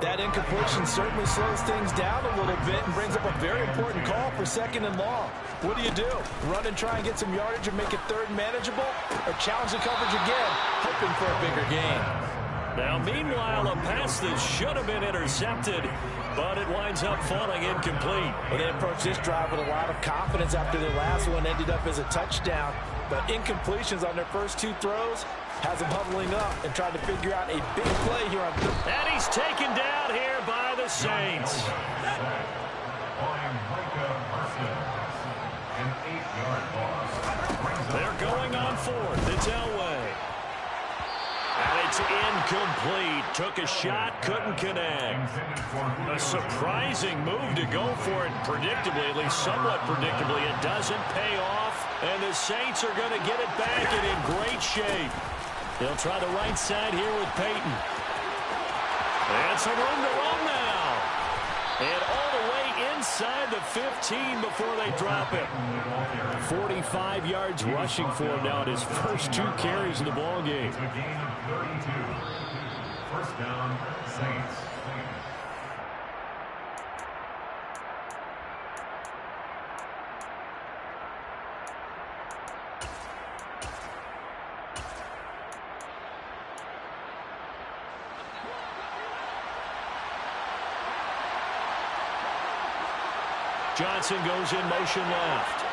Speaker 2: That incompletion certainly slows things down a little bit and brings up a very important call for 2nd and long. What do? Run and try and get some yardage and make it 3rd manageable? Or challenge the coverage again, hoping for a bigger gain?
Speaker 3: Now, meanwhile, a pass that should have been intercepted, but it winds up falling incomplete.
Speaker 2: Well, they approached this drive with a lot of confidence after their last one ended up as a touchdown. But incompletions on their first 2 throws has them huddling up and trying to figure out a big play here on third.
Speaker 3: And he's taken down here by the Saints. They're going on 4th. It's Elway. And it's incomplete. Took a shot, couldn't connect. A surprising move to go for it predictably, at least somewhat predictably. It doesn't pay off, and the Saints are going to get it back and in great shape. They'll try the right side here with Peyton. And some room to run now. And all the way inside the 15 before they drop it. 45 yards rushing for him now in his first 2 carries of the ball game.
Speaker 4: 1st down, Saints.
Speaker 3: Johnson goes in motion left.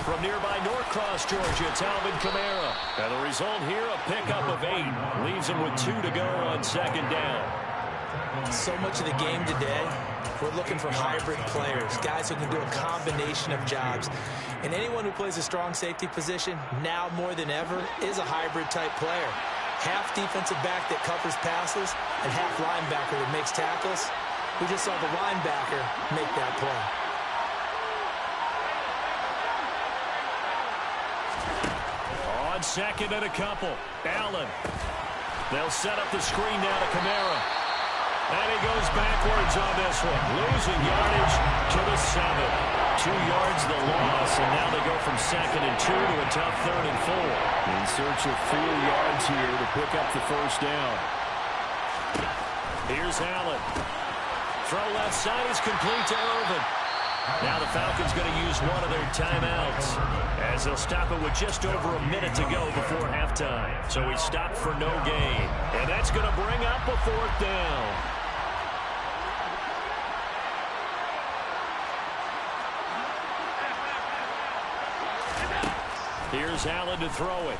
Speaker 3: From nearby Norcross, Georgia, it's Alvin Kamara. And the result here, a pickup of 8. Leaves him with 2 to go on 2nd down.
Speaker 2: So much of the game today, we're looking for hybrid players, guys who can do a combination of jobs. And anyone who plays a strong safety position, now more than ever, is a hybrid type player. Half defensive back that covers passes and half linebacker that makes tackles. We just saw the linebacker make that play.
Speaker 3: On 2nd and a couple, Allen. They'll set up the screen now to Kamara. And he goes backwards on this one. Losing yardage to the 7. 2 yards the loss, and now they go from 2nd and 2 to a tough 3rd and 4. In search of 4 yards here to pick up the 1st down. Here's Allen. Throw left side is complete to Irvin. Now the Falcons going to use one of their timeouts as they'll stop it with just over a minute to go before halftime. So he stopped for no gain. And that's going to bring up a 4th down. Here's Allen to throw it.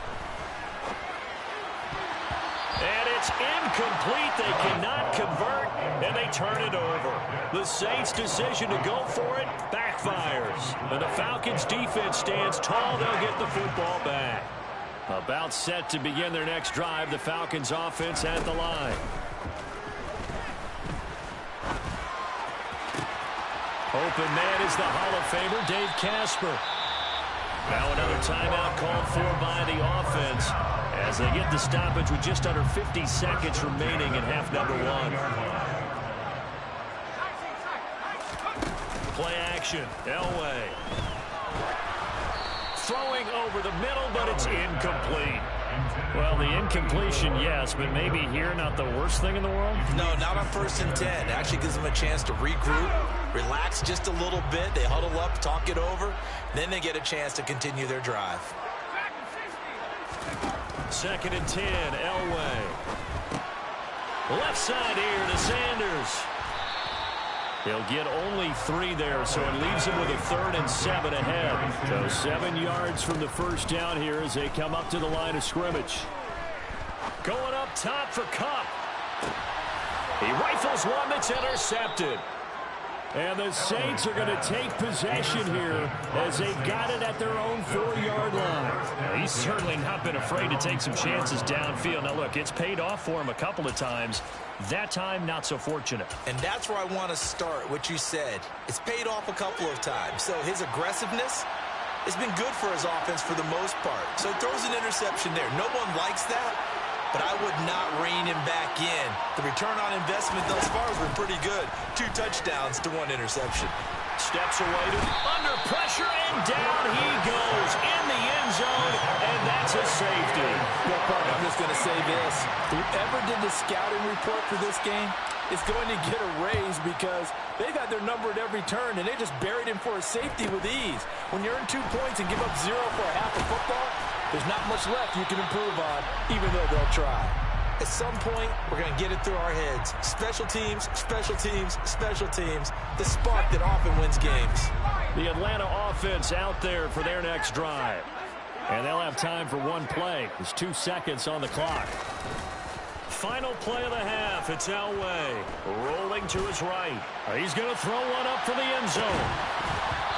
Speaker 3: And it's incomplete. They cannot convert, and they turn it over. The Saints' decision to go for it backfires. And the Falcons' defense stands tall. They'll get the football back. About set to begin their next drive. The Falcons' offense at the line. Open man is the Hall of Famer, Dave Casper. Now another timeout called for by the offense as they get the stoppage with just under 50 seconds remaining in half number 1. Play action, Elway. Throwing over the middle, but it's incomplete. Well, the incompletion, yes, but maybe here not the worst thing in the world?
Speaker 2: No, not on 1st and 10. It actually gives them a chance to regroup, relax just a little bit. They huddle up, talk it over, then they get a chance to continue their drive.
Speaker 3: 2nd and 10, Elway. Left side here to Sanders. He'll get only 3 there, so it leaves him with a 3rd and 7 ahead. So 7 yards from the first down here as they come up to the line of scrimmage. Going up top for Kupp. He rifles one that's intercepted. And the Saints are going to take possession here as they got it at their own 4-yard line.
Speaker 1: He's certainly not been afraid to take some chances downfield. Now, look, it's paid off for him a couple of times. That time, not so fortunate.
Speaker 2: And that's where I want to start, what you said. It's paid off a couple of times. So his aggressiveness has been good for his offense for the most part. So he throws an interception there. No one likes that, but I would not rein him back in. The return on investment thus far has been pretty good. 2 touchdowns to 1 interception.
Speaker 1: Steps away to under pressure, and down he goes in the end zone, and that's a safety.
Speaker 2: Well, partner, I'm just going to say this. Whoever did the scouting report for this game is going to get a raise because they got their number at every turn, and they just buried him for a safety with ease. When you earn 2 points and give up 0 for a half of football, there's not much left you can improve on, even though they'll try. At some point, we're going to get it through our heads. Special teams, special teams, special teams. The spark that often wins games.
Speaker 3: The Atlanta offense out there for their next drive. And they'll have time for 1 play. There's 2 seconds on the clock. Final play of the half. It's Elway rolling to his right. He's going to throw one up for the end zone.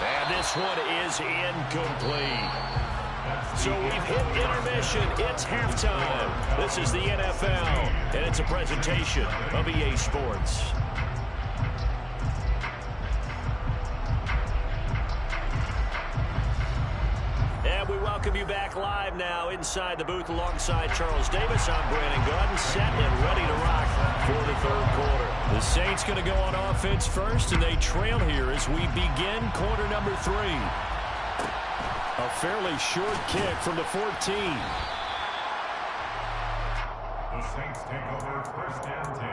Speaker 3: And this one is incomplete. So we've hit intermission. It's halftime. This is the NFL, and it's a presentation of EA Sports. And we welcome you back live now inside the booth alongside Charles Davis. I'm Brandon Gaudin, set and ready to rock for the 3rd quarter. The Saints going to go on offense first, and they trail here as we begin quarter number 3. A fairly short kick from the 14.
Speaker 4: The Saints take over 1st and 10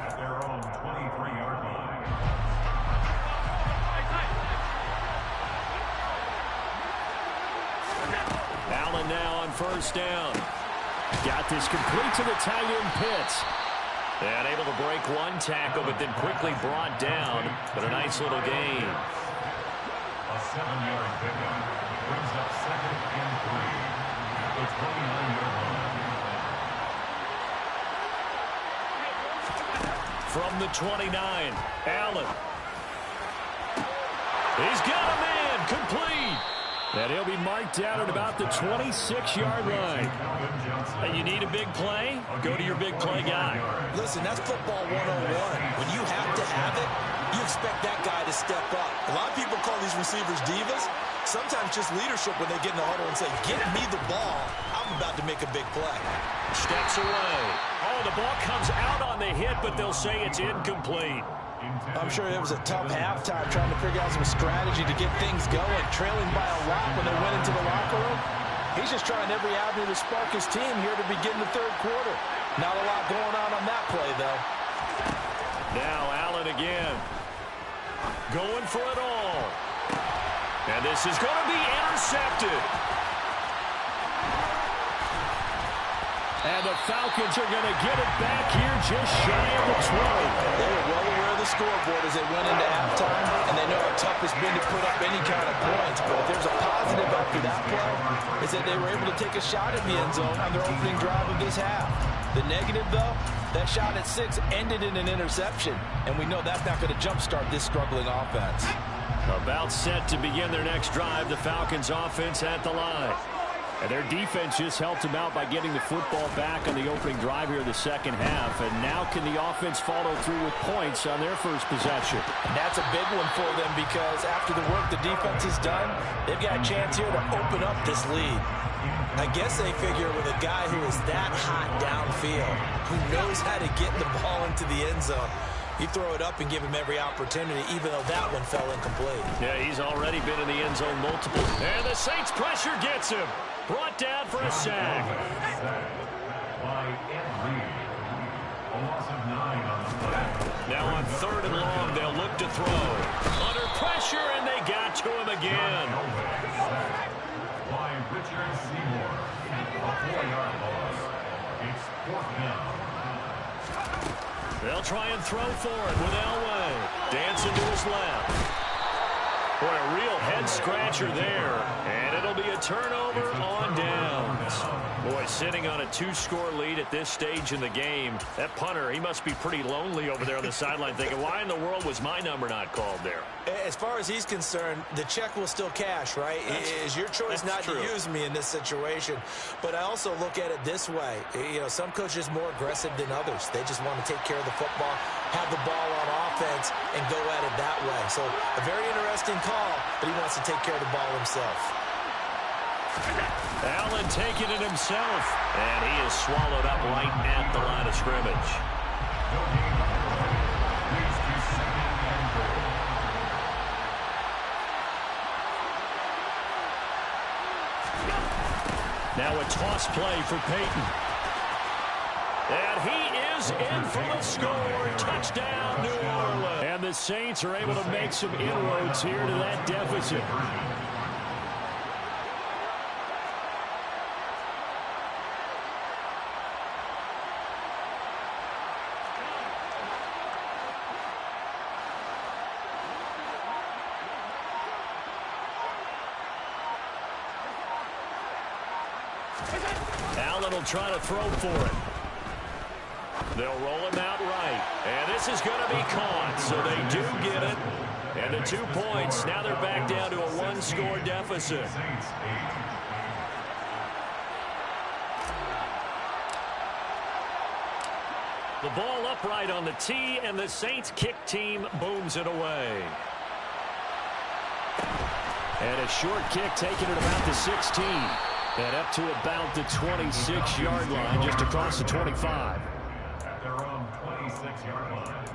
Speaker 4: at their own 23-yard line.
Speaker 3: Allen now on 1st down. Got this complete to the tight end Pitts. And able to break 1 tackle, but then quickly brought down. But a nice little gain.
Speaker 4: A 7-yard pickup brings up 2nd and 3 at the 29-yard line.
Speaker 3: From the 29, Allen. He's got a man, complete. And he'll be marked down at about the 26-yard line. And you need a big play? Go to your big play guy.
Speaker 2: Listen, that's football 101. When you have to have it, you expect that guy to step up. A lot of people call these receivers divas. Sometimes just leadership when they get in the huddle and say, get me the ball. I'm about to make a big play.
Speaker 3: Steps away. Oh, the ball comes out on the hit, but they'll say it's incomplete.
Speaker 2: I'm sure it was a tough halftime trying to figure out some strategy to get things going. Trailing by a lot when they went into the locker room. He's just trying every avenue to spark his team here to begin the 3rd quarter. Not a lot going on that play, though.
Speaker 3: Now Allen again. Going for it all. And this is going to be intercepted. And the Falcons are going to get it back here just shy of the 20.
Speaker 2: They were well aware of the scoreboard as they went into halftime, and they know how tough it's been to put up any kind of points. But if there's a positive after that play, is that they were able to take a shot at the end zone on their opening drive of this half. The negative, though, that shot at 6 ended in an interception, and we know that's not going to jumpstart this struggling offense.
Speaker 3: About set to begin their next drive, the Falcons offense at the line. And their defense just helped them out by getting the football back on the opening drive here in the second half. And now can the offense follow through with points on their first possession?
Speaker 2: And that's a big one for them because after the work the defense has done, they've got a chance here to open up this lead. I guess they figure with a guy who is that hot downfield, who knows how to get the ball into the end zone, you throw it up and give him every opportunity, even though that one fell incomplete.
Speaker 3: Yeah, he's already been in the end zone multiple. And the Saints pressure gets him.
Speaker 1: Brought down for a sack.
Speaker 4: By Ed Reed. A loss of 9 on the play.
Speaker 1: Now on 3rd and long, they'll look to throw. Under pressure, and they got to him again.
Speaker 4: By Richard Seymour. A 4-yard loss. It's 4th down.
Speaker 1: They'll try and throw for it with Elway. Dancing to his left. Boy, a real head-scratcher there. And it'll be a turnover on downs. Boy, sitting on a 2-score lead at this stage in the game, that punter, he must be pretty lonely over there on the sideline thinking, why in the world was my number not called there?
Speaker 2: As far as he's concerned, the check will still cash, right? It's your choice not to use me in this situation. But I also look at it this way. You know, some coaches are more aggressive than others. They just want to take care of the football, have the ball on offense, and go at it that way. So a very interesting call, but he wants to take care of the ball himself.
Speaker 1: Allen taking it himself, and he is swallowed up right at the line of scrimmage. Now a toss play for Peyton. And he is in for the score. Touchdown, New Orleans. And the Saints are able to make some inroads here to that deficit. Allen will try to throw for it. They'll roll him out right. And this is going to be caught, so they do get it. And the 2 points, now they're back down to a 1-score deficit. The ball upright on the tee, and the Saints kick team booms it away. And a short kick taken at about the 16. And up to about the 26-yard line, just across the 25.
Speaker 4: At their own 26-yard line.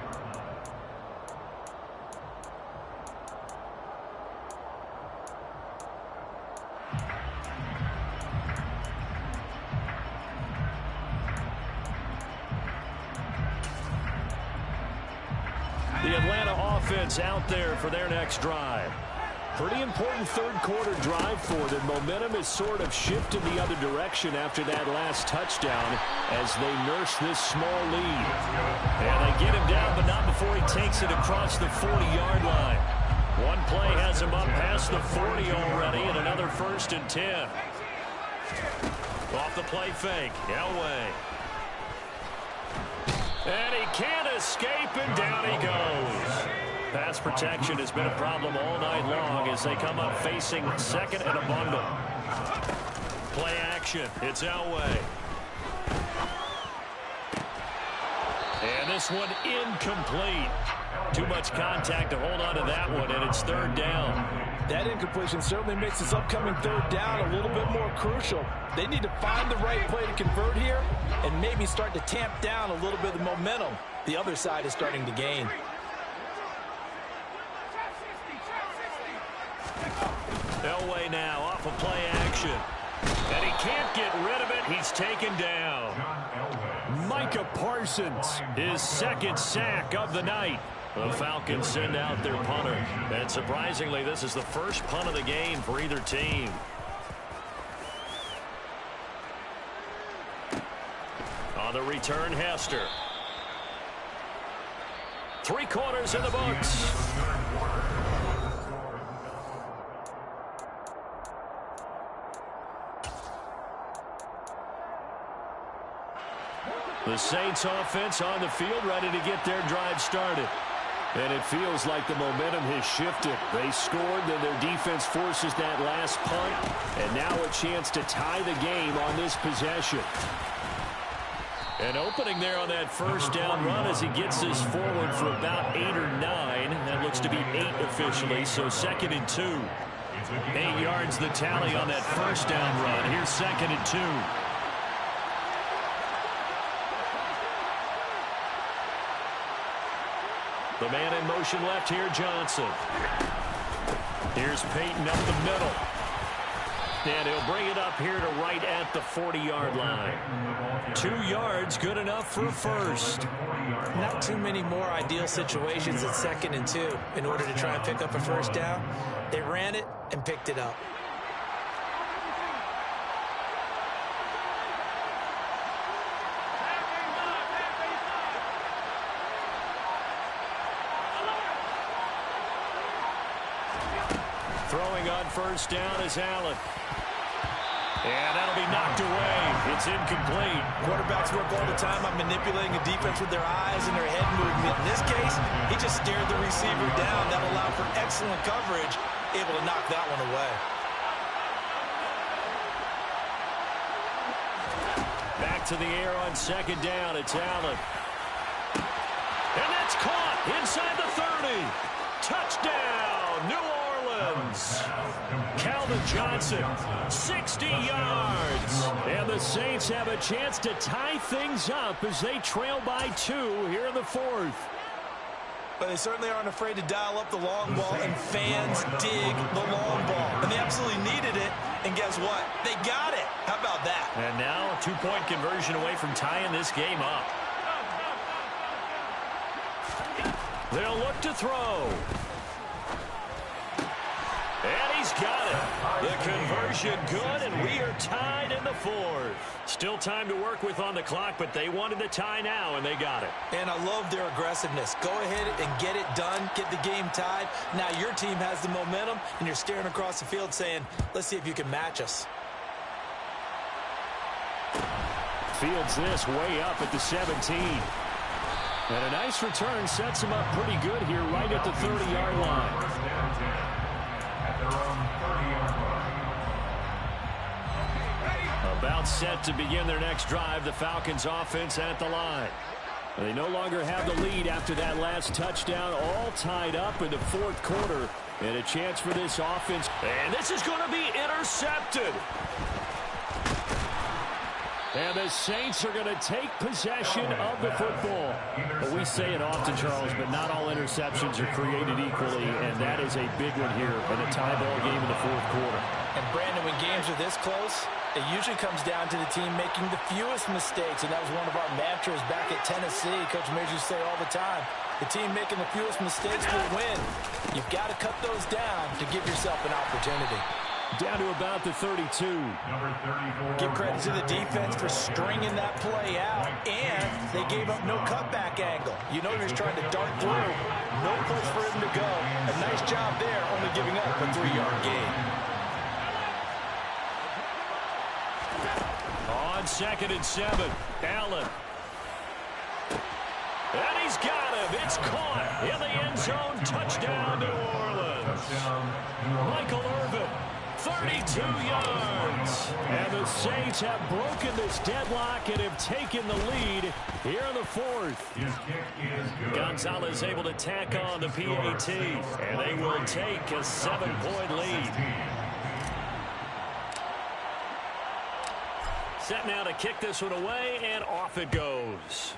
Speaker 1: The Atlanta offense out there for their next drive. Pretty important third-quarter drive for them. Momentum has sort of shifted the other direction after that last touchdown as they nurse this small lead. And they get him down, but not before he takes it across the 40-yard line. One play has him up past the 40 already, and another 1st and 10. Off the play fake, Elway. And he can't escape, and down he goes. Pass protection has been a problem all night long as they come up facing 2nd and a bundle. Play action. It's Elway. And this one incomplete. Too much contact to hold on to that one, and it's 3rd down.
Speaker 2: That incompletion certainly makes this upcoming 3rd down a little bit more crucial. They need to find the right play to convert here and maybe start to tamp down a little bit of the momentum the other side is starting to gain.
Speaker 1: Elway now off of play action. And he can't get rid of it. He's taken down. Micah Parsons, his 2nd sack of the night. The Falcons send out their punter. And surprisingly, this is the first punt of the game for either team. On the return, Hester. 3 quarters in the books. The Saints offense on the field ready to get their drive started. And it feels like the momentum has shifted. They scored, then their defense forces that last punt. And now a chance to tie the game on this possession. An opening there on that 1st down run as he gets this forward for about 8 or 9. That looks to be 8 officially, so 2nd and 2. 8 yards the tally on that 1st down run. Here's 2nd and 2. The man in motion left here, Johnson. Here's Peyton up the middle.
Speaker 3: And he'll bring it up here to right at the 40-yard line. 2 yards, good enough for a first.
Speaker 2: Not too many more ideal situations at 2nd and 2 in order to try and pick up a first down. They ran it and picked it up.
Speaker 3: Throwing on first down is Allen. And that'll be knocked away. It's incomplete.
Speaker 2: Quarterbacks work all the time on manipulating a defense with their eyes and their head movement. In this case, he just stared the receiver down. That allowed for excellent coverage, able to knock that one away.
Speaker 3: Back to the air on 2nd down. It's Allen. And that's caught inside the 30. Touchdown, New Orleans. Calvin Johnson, 60 yards. And the Saints have a chance to tie things up as they trail by 2 here in the 4th.
Speaker 2: But they certainly aren't afraid to dial up the long ball, and fans dig the long ball. And they absolutely needed it, and guess what? They got it. How about that?
Speaker 3: And now a 2-point conversion away from tying this game up. They'll look to throw. And he's got it. The conversion good, and we are tied in the 4th. Still time to work with on the clock, but they wanted to tie now, and they got it.
Speaker 2: And I love their aggressiveness. Go ahead and get it done, get the game tied. Now your team has the momentum, and you're staring across the field saying, let's see if you can match us.
Speaker 3: Fields this way up at the 17. And a nice return sets him up pretty good here right at the 30-yard line. About set to begin their next drive, the Falcons offense at the line. They no longer have the lead after that last touchdown, all tied up in the 4th quarter. And a chance for this offense. And this is going to be intercepted. And the Saints are going to take possession of the football. But we say it often, Charles, but not all interceptions are created equally, and that is a big one here in a tie ball game in the 4th quarter.
Speaker 2: And Brandon, when games are this close, it usually comes down to the team making the fewest mistakes, and that was one of our mantras back at Tennessee. Coach Major used to say all the time, the team making the fewest mistakes will win. You've got to cut those down to give yourself an opportunity.
Speaker 3: Down to about the 32.
Speaker 2: Give credit to the defense for stringing that play out, and they gave up no cutback angle. You know, he was trying to dart through. No place for him to go. A nice job there, only giving up a 3-yard gain.
Speaker 3: On 2nd and 7, Allen. And he's got him. It's caught in the end zone. Touchdown, New Orleans. Michael Irvin, 32 yards. And the Saints have broken this deadlock and have taken the lead here in the 4th. Gonzalez able to tack on the PAT, and they will take a 7-point lead. Set now to kick this one away, and off it goes.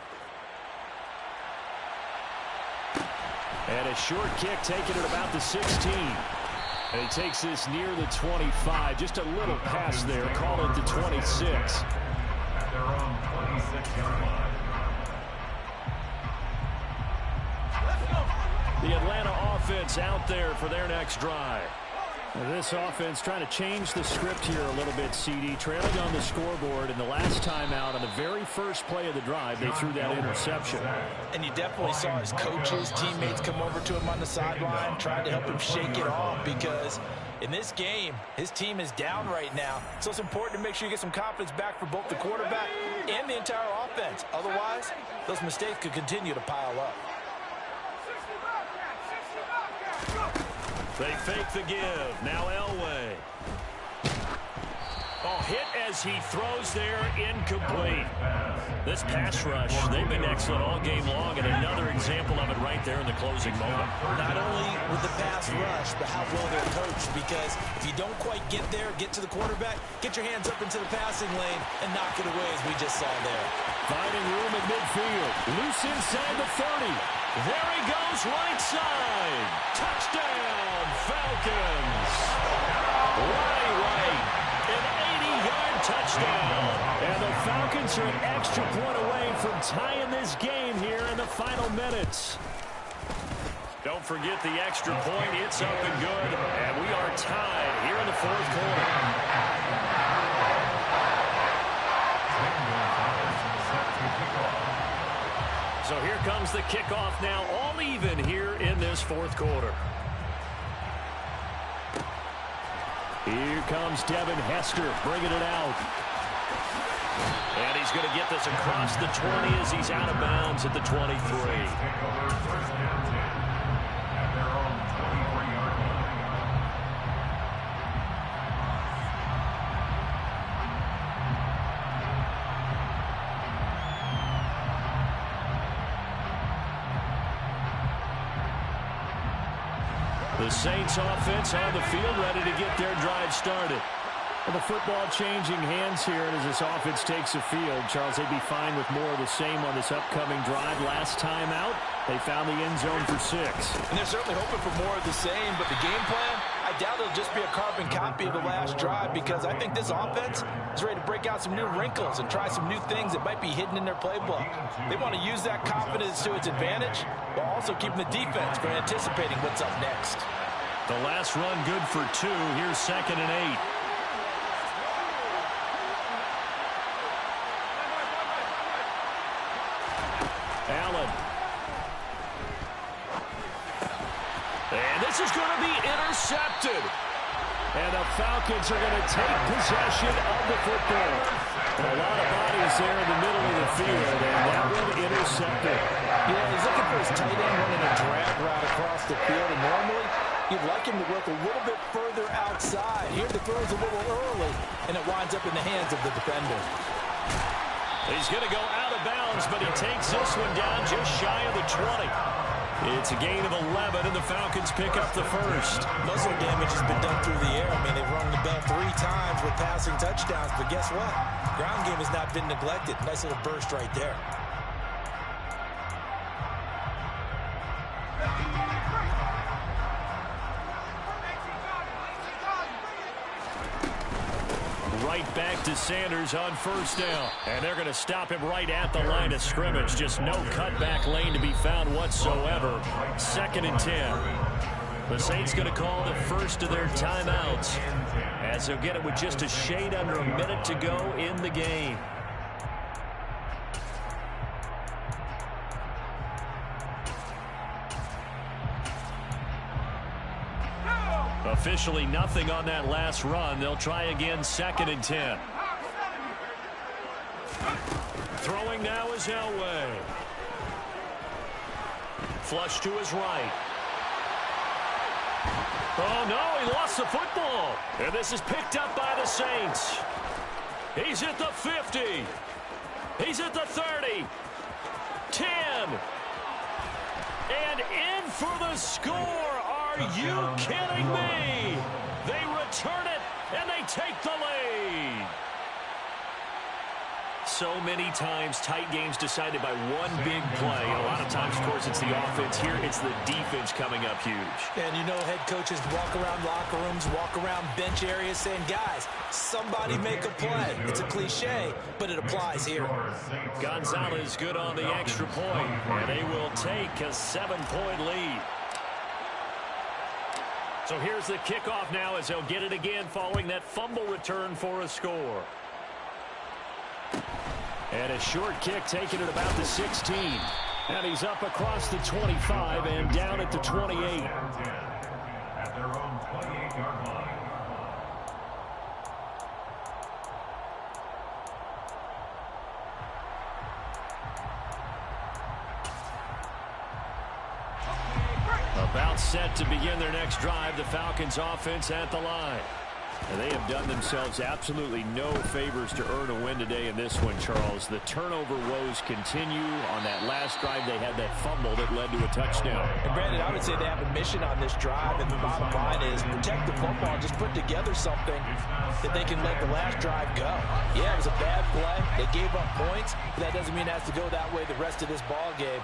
Speaker 3: And a short kick taken at about the 16. And he takes this near the 25. Just a little pass there. Call it the 26.
Speaker 4: At their own 26-yard line.
Speaker 3: The Atlanta offense out there for their next drive. Now this offense trying to change the script here a little bit, CD. Trailing on the scoreboard, and the last time out on the very first play of the drive, they threw that interception. And
Speaker 2: you definitely saw his coaches, teammates come over to him on the sideline, tried to help him shake it off, because in this game, his team is down right now. So it's important to make sure you get some confidence back for both the quarterback and the entire offense. Otherwise, those mistakes could continue to pile up.
Speaker 3: They fake the give. Now Elway. Oh, hit as he throws there, incomplete. This pass rush, they've been excellent all game long, and another example of it right there in the closing moment.
Speaker 2: Not only with the pass rush, but how well they're coached, because if you don't quite get there, get to the quarterback, get your hands up into the passing lane and knock it away as we just saw there.
Speaker 3: Finding room at midfield. Loose inside the 30. There he goes, right side. Touchdown, Falcons. Right. Saints are an extra point away from tying this game here in the final minutes.
Speaker 1: Don't forget the extra point. It's up and good. And we are tied here in the fourth quarter. So here comes the kickoff now, all even here in this fourth quarter.
Speaker 3: Here comes Devin Hester bringing it out.
Speaker 1: And he's going to get this across the 20 as he's out of bounds at the 23.
Speaker 3: The Saints offense on the field, ready to get their drive started. Well, the football changing hands here, and as this offense takes the field, Charles, they'd be fine with more of the same on this upcoming drive. Last time out, they found the end zone for 6.
Speaker 2: And they're certainly hoping for more of the same, but the game plan, I doubt it'll just be a carbon copy of the last drive, because I think this offense is ready to break out some new wrinkles and try some new things that might be hidden in their playbook. They want to use that confidence to its advantage, while also keeping the defense from anticipating what's up next.
Speaker 1: The last run good for 2. Here's 2nd and 8.
Speaker 3: Allen.
Speaker 1: And this is going to be intercepted.
Speaker 3: And the Falcons are going to take possession of the football. And a lot of bodies there in the middle of the field, and that one intercepted.
Speaker 2: Yeah, he's looking for his tight end running a drag route across the field, and normally you'd like him to work a little bit further outside. Here the throw's a little early, and it winds up in the hands of the defender.
Speaker 1: He's going to go out of bounds, but he takes this one down just shy of the 20. It's a gain of 11, and the Falcons pick up the first.
Speaker 2: Muscle damage has been done through the air. I mean, they've rung the bell 3 times with passing touchdowns, but guess what? Ground game has not been neglected. Nice little burst right there.
Speaker 1: Right back to Sanders on first down. And they're going to stop him right at the line of scrimmage. Just no cutback lane to be found whatsoever. 2nd and 10. The Saints going to call the first of their timeouts, as they'll get it with just a shade under a minute to go in the game. Officially nothing on that last run. They'll try again, 2nd and 10. Throwing now is Elway. Flush to his right. Oh, no, he lost the football. And this is picked up by the Saints. He's at the 50. He's at the 30. 10. And in for the score. Are you kidding me? They return it, and they take the lead. So many times, tight games decided by one big play. A lot of times, of course, it's the offense. Here, it's the defense coming up huge.
Speaker 2: And you know, head coaches walk around locker rooms, walk around bench areas saying, guys, somebody make a play. It's a cliche, but it applies here.
Speaker 1: Gonzalez good on the extra point, and they will take a 7-point lead. So here's the kickoff now as they'll get it again following that fumble return for a score.
Speaker 3: And a short kick taken at about the 16. And he's up across the 25 and down at the 28.
Speaker 4: At their own 28-yard line.
Speaker 1: About set to begin their next drive, the Falcons offense at the line.
Speaker 3: And they have done themselves absolutely no favors to earn a win today in this one, Charles. The turnover woes continue. On that last drive, they had that fumble that led to a touchdown.
Speaker 2: And Brandon, I would say they have a mission on this drive, and the bottom line is protect the football, just put together something that they can let the last drive go. Yeah, it was a bad play. They gave up points, but that doesn't mean it has to go that way the rest of this ball game.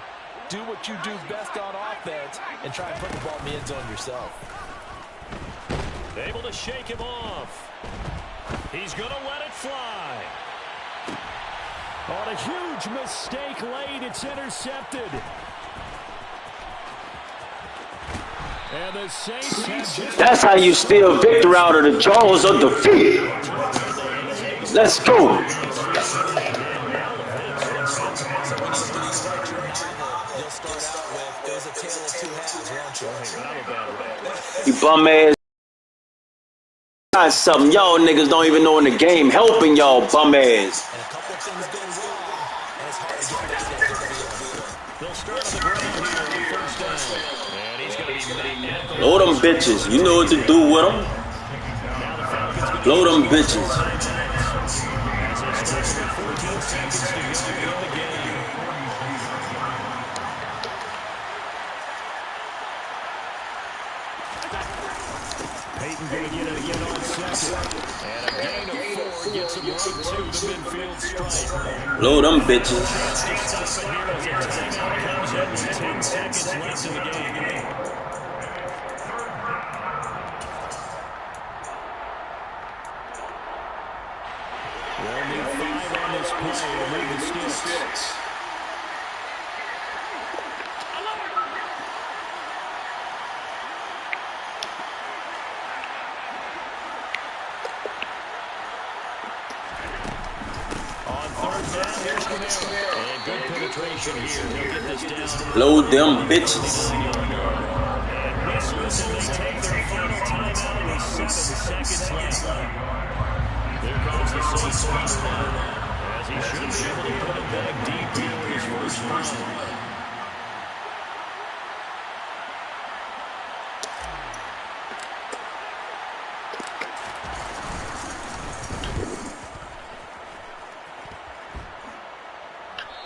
Speaker 2: Do what you do best on offense and try and put the ball in the end zone yourself.
Speaker 1: Able to shake him off. He's going to let it fly.
Speaker 3: On a huge mistake late, it's intercepted. And the Saints have just...
Speaker 5: That's how you steal victory out of the jaws of defeat. Let's go. You bum ass. Got something y'all niggas don't even know in the game helping y'all bum ass. Blow them bitches. You know what to do with them. Blow them bitches.
Speaker 3: Peyton going to get it again on second. And a gain of 4 gets him right to the midfield stripe.
Speaker 5: Blow them bitches.
Speaker 3: 10 seconds left in the game. They'll need 5 on this play to move the sticks. And good penetration here. They'll get this down.
Speaker 5: Blow them bitches.
Speaker 3: And whistles, and they take their final timeout with 7 seconds left. There comes the Saints as he should be able to put it back deep here in his first run.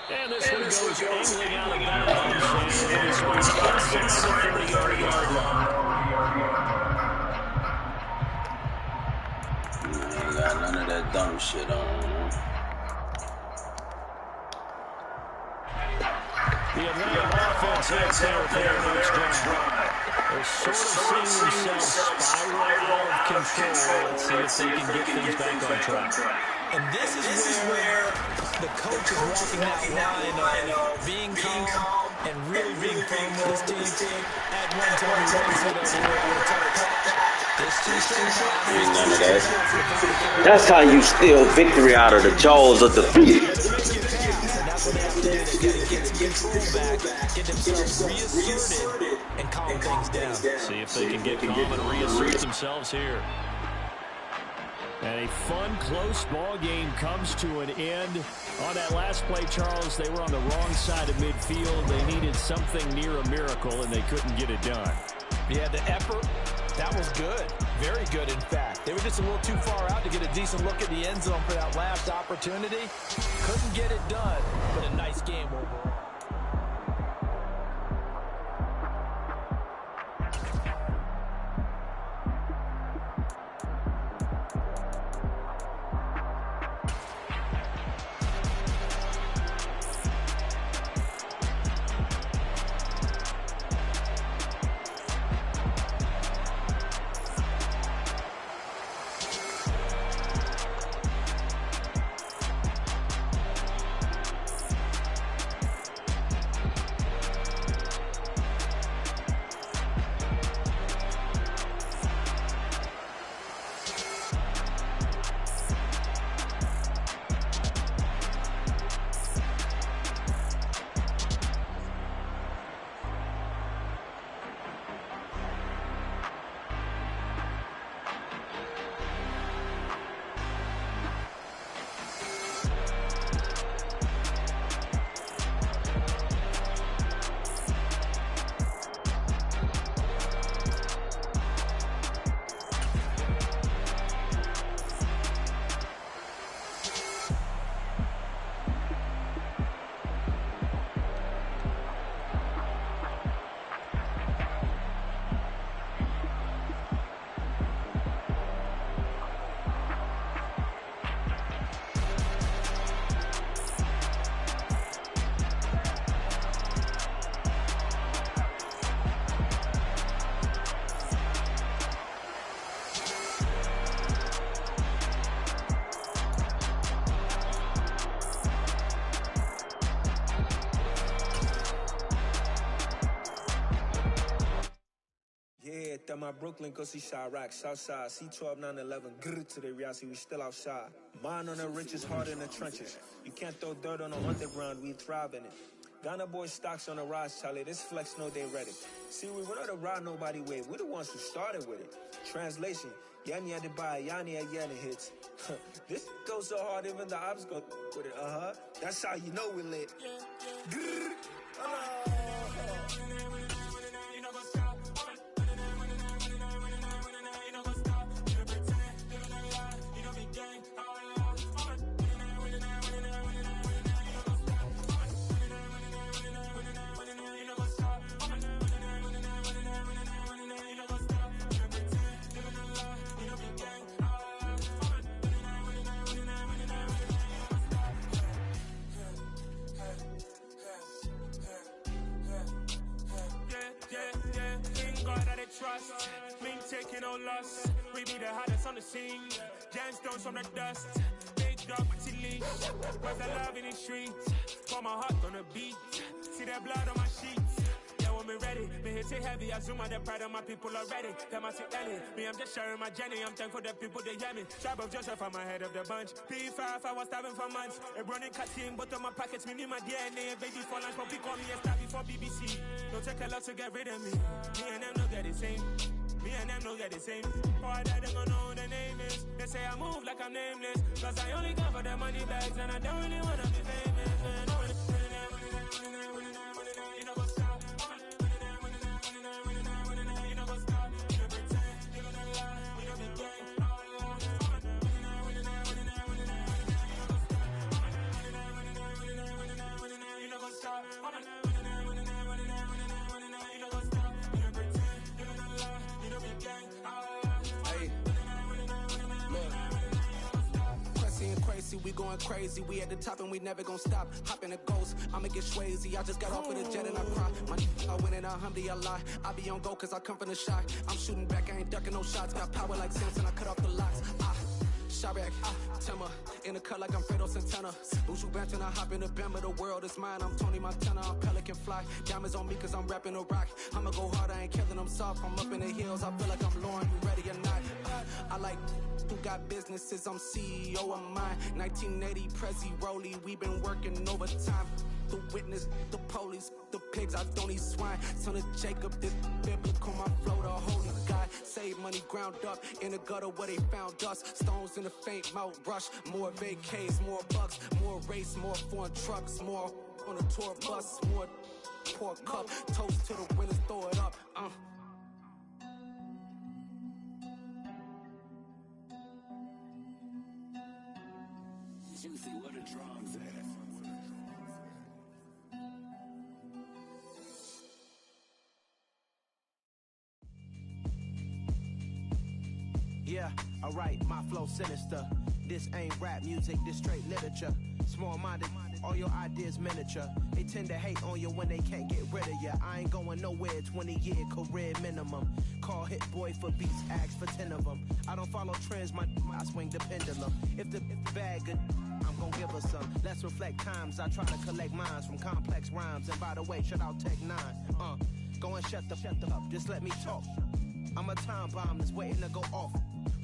Speaker 3: And this one goes angling out of bounds. And this one's inside the 30-yard line.
Speaker 5: I ain't got none of that dumb shit on.
Speaker 3: The Atlanta offense has their first drive. They're sort of seeing themselves spiral out of control. Let's see if they can get things back on track.
Speaker 2: And this is where the coach is walking that line of being calm and really being firm with his team. At one time, he runs it over with a tough catch.
Speaker 5: Ain't none of that. That's how you steal victory out of the jaws of defeat.
Speaker 2: And that's what they have to do. They've got to get some control back, get themselves reasserted, and calm things down.
Speaker 3: See if they can get calm and reassert themselves here. And a fun, close ball game comes to an end. On that last play, Charles, they were on the wrong side of midfield. They needed something near a miracle, and they couldn't get it done.
Speaker 2: Yeah, the effort, that was good. Very good, in fact. They were just a little too far out to get a decent look at the end zone for that last opportunity. Couldn't get it done, but a nice game overall.
Speaker 7: at my Brooklyn, go see Chirac, Southside, C12, 911, grrr to the reality, we still outside. Mine on the riches, hard in the trenches. You can't throw dirt on the underground, we thrive in it. Ghana boy stocks on the rise, Charlie, this flex know they ready. See, we were not to ride nobody with, we're the ones who started with it. Translation, Yanni had to buy, Yanni had Yanni hits. This goes so hard, even the ops go with it, That's how you know we lit. Grrr.
Speaker 8: Trust, mean taking no loss. We be the hottest on the scene. Gemstones from the dust. Big dog with leash. Where's the love in the streets? Pour my heart on the beat. See that blood on my sheets. Yeah, when we ready, me hit it heavy. I zoom out the pride of my people already. Them I see Ellie. Me, I'm just sharing my journey. I'm thankful that people they hear me. Tribe of Joseph, I'm ahead of the bunch. P5, I was starving for months. A running cutting, but on my pockets, me need my DNA. Baby for lunch, but we call me a star before BBC. Don't take a lot to get rid of me. Me and them no get the same. Me and them no get the same. Boy, that they gonna know who the name is. They say I move like I'm nameless. Cause I only come for the money bags and I don't really wanna be famous, man. You know what's up? You know what's up? You know pretend. You know the lie. We don't be gang. You know what's up?
Speaker 9: We going crazy, we at the top and we never gonna stop. Hop in a ghost, I'ma get Swayze. I just got off with a jet and I cry. I win in a Humvee, I lie. I be on go cause I come from the shot. I'm shooting back, I ain't ducking no shots. Got power like Samson, I cut off the locks. Chirac, Timmer, in the cut like I'm Fredo Santana. Buju Banton, I hop in the Bama, the world is mine. I'm Tony Montana, I'm Pelican Fly. Diamonds on me cause I'm rapping a rock. I'ma go hard, I ain't killing them soft. I'm up in the hills, I feel like I'm Lauren, you ready or not? I like who got businesses, I'm CEO of mine. 1980 Prezi Rollie, we been working overtime. The witness, the police, the pigs, I don't eat swine. Son of Jacob, this biblical, my flow, the holy God. Save money ground up in the gutter where they found us. Stones in the faint mouth rush. More vacays, more bucks, more race, more foreign trucks, more on a tour bus, more pour cup. Toast to the winners, throw it up.
Speaker 10: Juicy, what a drums at.
Speaker 11: Yeah, alright, my flow sinister. This ain't rap music, this straight literature. Small-minded, all your ideas miniature. They tend to hate on you when they can't get rid of you. I ain't going nowhere, 20-year career minimum. Call Hit Boy for beats, ask for 10 of them. I don't follow trends, I swing the pendulum. If the bag good, I'm gon' give her some. Let's reflect times, I try to collect minds from complex rhymes. And by the way, shout out Tech 9. Go and shut the up, just let me talk. I'm a time bomb that's waiting to go off.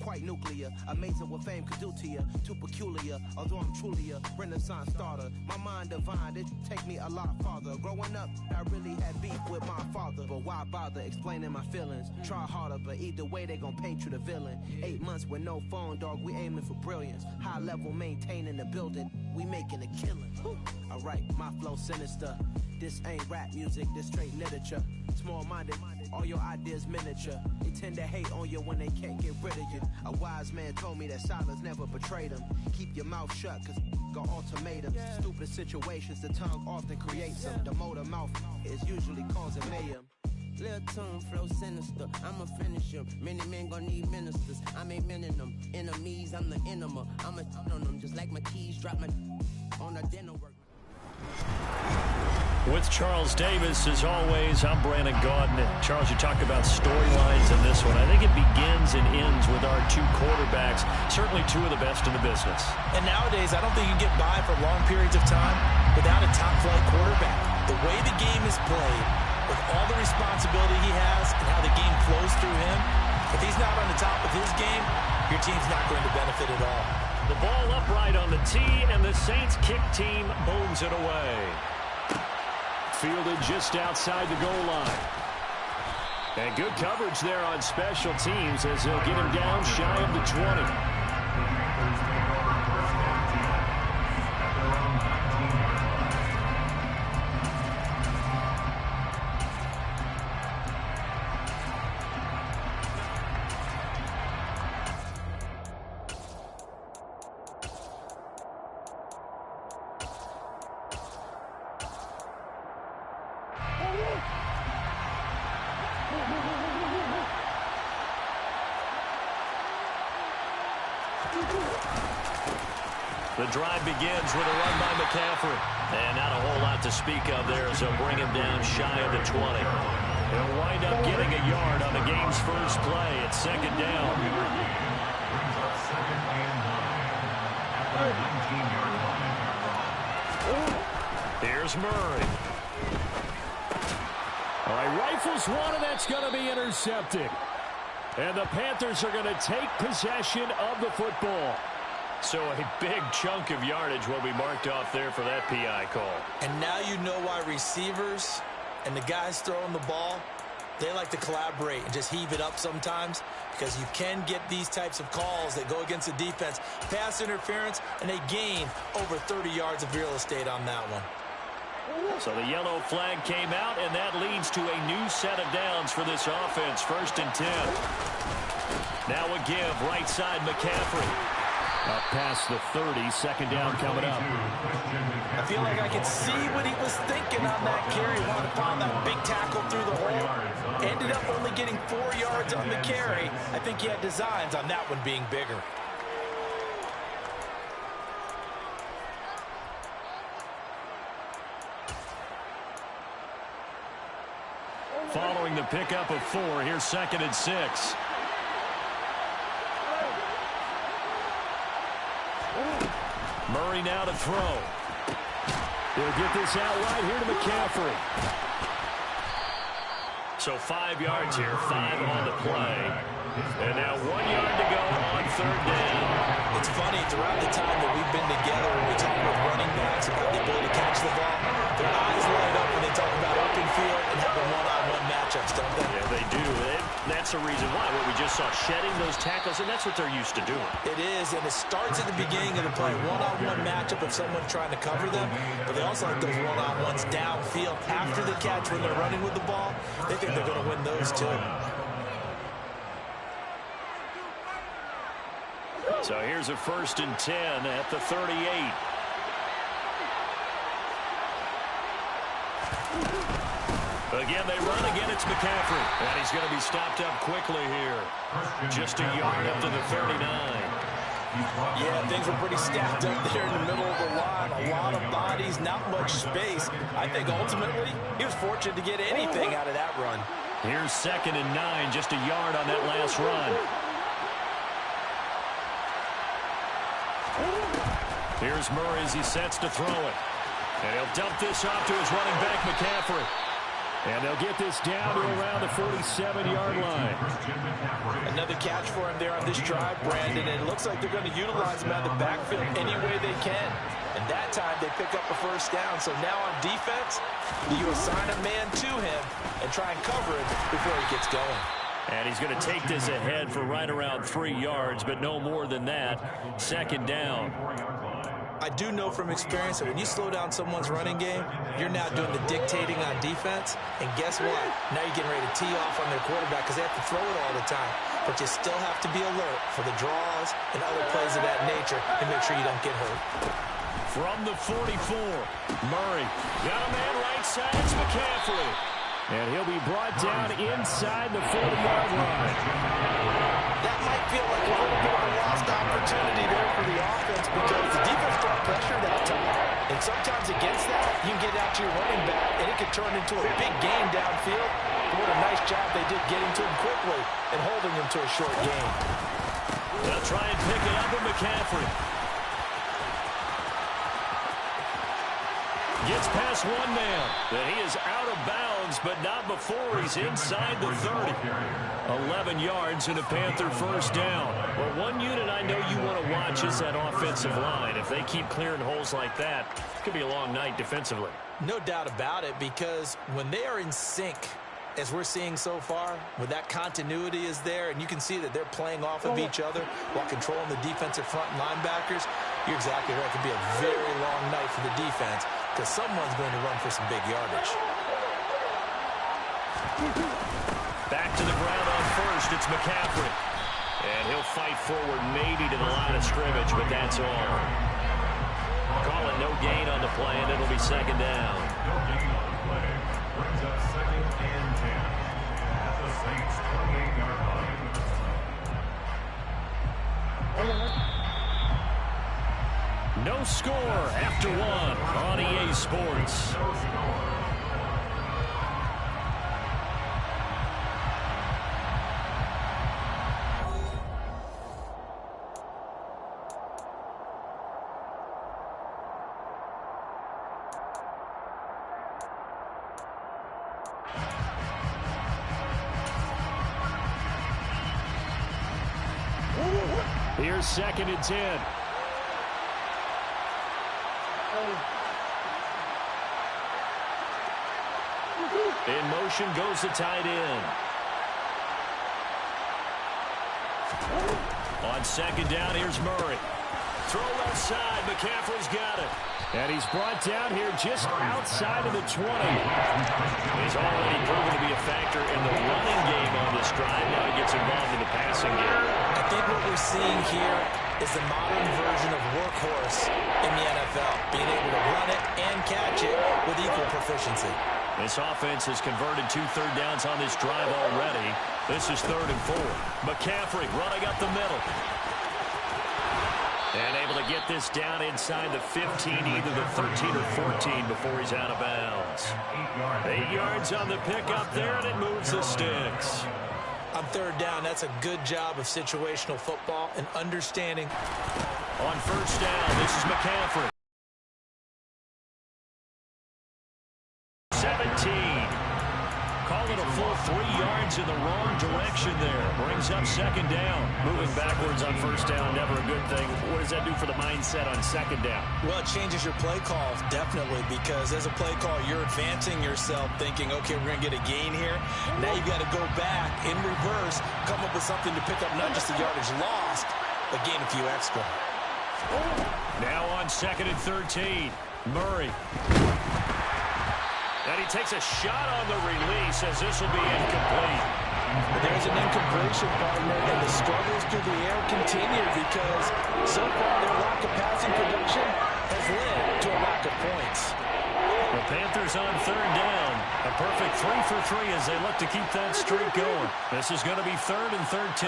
Speaker 11: Quite nuclear, amazing what fame could do to you. Too peculiar, although I'm truly a renaissance starter. My mind divine, it take me a lot farther. Growing up, I really had beef with my father. But why bother explaining my feelings? Try harder, but either way they gon' paint you the villain. 8 months with no phone, dog, we aiming for brilliance. High level maintaining the building, we making a killing. Alright, my flow sinister. This ain't rap music, this straight literature. Small-minded, all your ideas miniature. They tend to hate on you when they can't get rid of you. A wise man told me that silence never betrayed him. Keep your mouth shut, cause got ultimatums. Stupid situations, the tongue often creates them. The motor mouth is usually causing mayhem.
Speaker 12: Lil' tune, flow sinister, I'ma finish him. Many men gon' need ministers, I'm aiming them. Enemies, I'm the enema. I'ma on them, just like my keys, drop my on the dinner work.
Speaker 3: With Charles Davis, as always, I'm Brandon Gaudin. Charles, you talk about storylines in this one. I think it begins and ends with our two quarterbacks, certainly two of the best in the business.
Speaker 2: And nowadays, I don't think you can get by for long periods of time without a top-flight quarterback. The way the game is played, with all the responsibility he has and how the game flows through him, if he's not on the top of his game, your team's not going to benefit at all.
Speaker 3: The ball upright on the tee, and the Saints kick team booms it away. Fielded just outside the goal line. And good coverage there on special teams as they'll get him down shy of the 20.
Speaker 1: The drive begins with a run by McCaffrey. And not a whole lot to speak of there as they'll bring him down shy of the 20. He'll wind up getting a yard on the game's first play at second down. Here's Murray.
Speaker 3: All right, rifles one, and that's going to be intercepted. And the Panthers are going to take possession of the football.
Speaker 1: So a big chunk of yardage will be marked off there for that PI call.
Speaker 2: And now you know why receivers and the guys throwing the ball, they like to collaborate and just heave it up sometimes, because you can get these types of calls that go against the defense. Pass interference, and they gain over 30 yards of real estate on that one.
Speaker 1: So the yellow flag came out, and that leads to a new set of downs for this offense. 1st and 10. Now a give, right side McCaffrey.
Speaker 3: Up past the 30, second down coming up.
Speaker 2: I feel like I can see what he was thinking on that carry. Wanted to find that big tackle through the hole. Ended up only getting 4 yards on the carry. I think he had designs on that one being bigger.
Speaker 1: Following the pickup of 4, here's 2nd and 6. Murray now to throw.
Speaker 3: He'll get this out right here to McCaffrey.
Speaker 1: So 5 yards here, 5 on the play. And now 1 yard to go on 3rd down.
Speaker 2: It's funny, throughout the time that we've been together, when we talk about running backs, about the ability to catch the ball, their eyes light up when they talk about open field and having one-on-one matchups, don't they?
Speaker 1: Yeah, they do. That's the reason why. What we just saw, shedding those tackles, and that's what they're used to doing.
Speaker 2: It is, and it starts at the beginning of the play. One-on-one matchup of someone trying to cover them, but they also like those one-on-ones downfield after the catch when they're running with the ball. They think they're going to win those too.
Speaker 1: So here's a 1st and 10 at the 38. Again, they run. Again, it's McCaffrey. And he's going to be stopped up quickly here. Just a yard up to the 39.
Speaker 2: Yeah, things were pretty stacked up there in the middle of the line. A lot of bodies, not much space. I think ultimately he was fortunate to get anything out of that run.
Speaker 1: Here's 2nd and 9, just a yard on that last run. Here's Murray as he sets to throw it. And he'll dump this off to his running back, McCaffrey.
Speaker 3: And they'll get this down to around the 47-yard line.
Speaker 2: Another catch for him there on this drive, Brandon. And it looks like they're going to utilize him out of the backfield any way they can. And that time they pick up a 1st down. So now on defense, you assign a man to him and try and cover him before he gets going.
Speaker 1: And he's going to take this ahead for right around 3 yards, but no more than that. 2nd down.
Speaker 2: I do know from experience that when you slow down someone's running game, you're now doing the dictating on defense. And guess what? Now you're getting ready to tee off on their quarterback because they have to throw it all the time. But you still have to be alert for the draws and other plays of that nature and make sure you don't get hurt.
Speaker 1: From the 44, Murray. Got a man right side. It's McCaffrey.
Speaker 3: And he'll be brought down inside the 40-yard line.
Speaker 2: That might feel like a little bit of a lost opportunity there for the offense because the defense brought pressure that time. And sometimes against that, you can get out to your running back, and it can turn into a big game downfield. But what a nice job they did getting to him quickly and holding him to a short gain.
Speaker 1: They'll try and pick it up with McCaffrey. Gets past one man. Then he is out of bounds
Speaker 3: moves, but not before he's inside the 30. 11 yards and a Panther first down. Well, one unit I know you want to watch is that offensive line. If they keep clearing holes like that, it could be a long night defensively.
Speaker 2: No doubt about it, because when they are in sync, as we're seeing so far, when that continuity is there, and you can see that they're playing off of each other while controlling the defensive front and linebackers, you're exactly right. It could be a very long night for the defense because someone's going to run for some big yardage.
Speaker 3: Back to the ground on first. It's McCaffrey. And he'll fight forward maybe to the line of scrimmage, but that's all. Call it no gain on the play, and it'll be second down.
Speaker 4: No gain on the play. Brings up 2nd and 10 at the Saints' 28-yard line.
Speaker 3: No score after one on EA Sports.
Speaker 4: No score.
Speaker 3: Here's 2nd and 10. In motion goes the tight end. On 2nd down, here's Murray. Throw left side. McCaffrey's got it. And he's brought down here just outside of the 20. He's already proven to be a factor in the running game on this drive. Now he gets involved in the passing game.
Speaker 2: I think what we're seeing here is the modern version of workhorse in the NFL, being able to run it and catch it with equal proficiency.
Speaker 3: This offense has converted 2 third downs on this drive already. This is 3rd and 4. McCaffrey running up the middle. And able to get this down inside the 15, either the 13 or 14 before he's out of bounds. 8 yards on the pickup there, and it moves the sticks.
Speaker 2: On 3rd down, that's a good job of situational football and understanding.
Speaker 3: On 1st down, this is McCaffrey. 17. Call it a full 3 yards in the wrong direction there. Brings up 2nd down. Moving backwards on 1st down, never a good thing. What does that do for the mindset on 2nd down?
Speaker 2: Well, it changes your play call, definitely, because as a play call, you're advancing yourself thinking, okay, we're going to get a gain here. Now you've got to go back in reverse, come up with something to pick up not just the yardage lost, but gain a few extra.
Speaker 3: Now on 2nd and 13, Murray. And he takes a shot on the release as this will be incomplete.
Speaker 2: There's an incompletion, partner, and the struggles through the air continue because so far their lack of passing production has led to a lack of points.
Speaker 3: The Panthers on 3rd down. A perfect 3 for 3 as they look to keep that streak going. This is going to be 3rd and 13.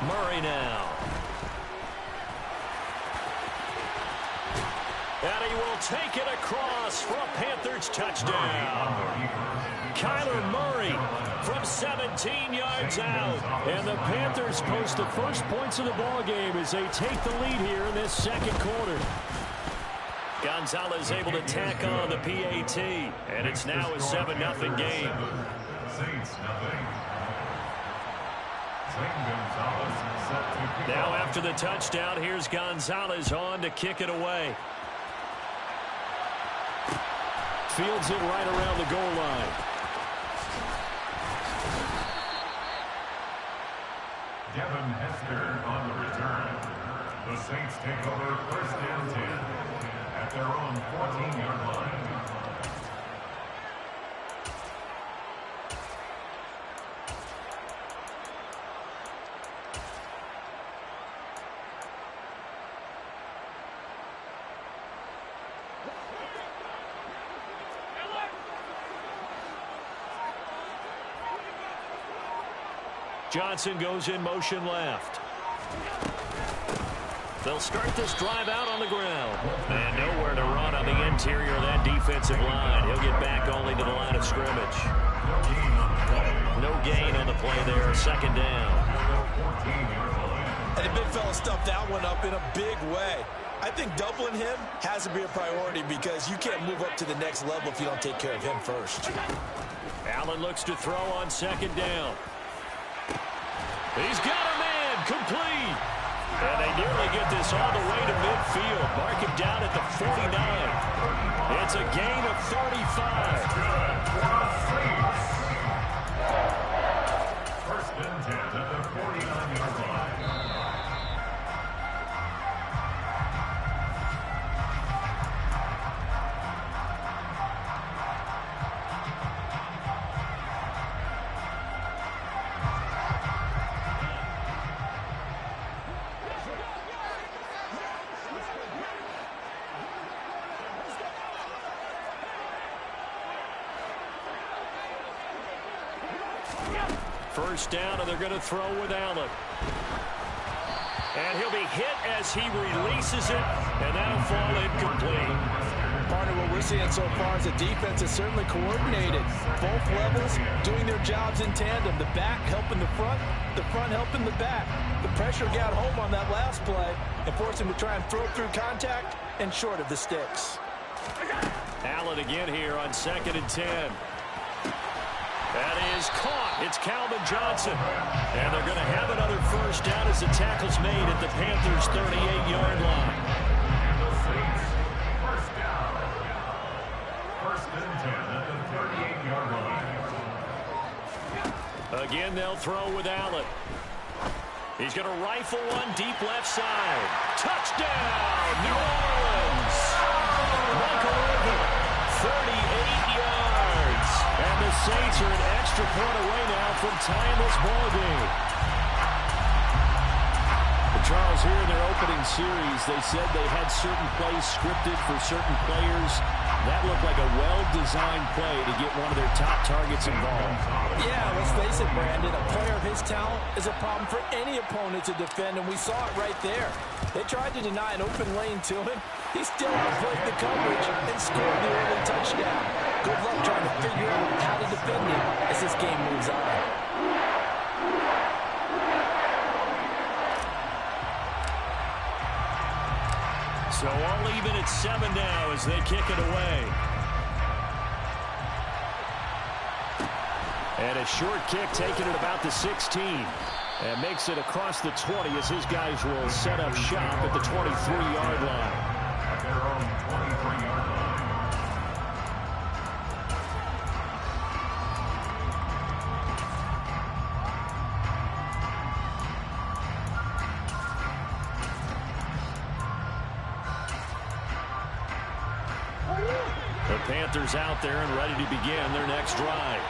Speaker 3: Murray now. And he will take it across for a Panthers touchdown. Kyler Murray from 17 yards out. And the Panthers post the first points of the ballgame as they take the lead here in this 2nd quarter. Gonzalez able to tack on the PAT. And it's now a 7-0 game.
Speaker 4: Saints nothing. Gonzalez set to kick
Speaker 3: Now
Speaker 4: off.
Speaker 3: after the touchdown, here's Gonzalez on to kick it away. Fields it right around the goal line.
Speaker 4: Devin Hester on the return. The Saints take over 1st and 10 at their own 14-yard line.
Speaker 3: Johnson goes in motion left. They'll start this drive out on the ground. And nowhere to run on the interior of that defensive line. He'll get back only to the line of scrimmage. No gain on the play there. 2nd down.
Speaker 2: And the big fella stuffed that one up in a big way. I I think doubling him has to be a priority because you can't move up to the next level if you don't take care of him first.
Speaker 3: Allen looks to throw on second down. He's got a man, complete. And they nearly get this all the way to midfield. Mark him down at the 49. It's a gain of 35.
Speaker 4: First and 10 at the 49-yard line.
Speaker 3: First down, and they're going to throw with Allen. And he'll be hit as he releases it, and that'll fall incomplete.
Speaker 2: Partner, what we're seeing so far is the defense is certainly coordinated. Both levels doing their jobs in tandem. The back helping the front helping the back. The pressure got home on that last play and forced him to try and throw through contact and short of the sticks.
Speaker 3: Allen again here on 2nd and 10. That is caught. It's Calvin Johnson. And they're going to have another first down as the tackle's made at the Panthers' 38-yard line.
Speaker 4: And the Saints, first down. First and 10 at the 38-yard line.
Speaker 3: Again, they'll throw with Allen. He's going to rifle one deep left side. Touchdown, New Orleans. Michael Irvin, 38 yards. And the Saints are an extra point away now from tying this ball game. Charles, here in their opening series, they said they had certain plays scripted for certain players. That looked like a well-designed play to get one of their top targets involved.
Speaker 2: Yeah, let's face it, Brandon. A player of his talent is a problem for any opponent to defend, and we saw it right there. They tried to deny an open lane to him. He still outplayed the coverage and scored the early touchdown. Good luck trying to figure out how to defend him as this game moves on.
Speaker 3: So all even at 7 now as they kick it away. And a short kick taken at about the 16. And makes it across the 20 as his guys will set up shop at the 23-yard line.
Speaker 4: At their own 23-yard line.
Speaker 3: The Panthers out there and ready to begin their next drive.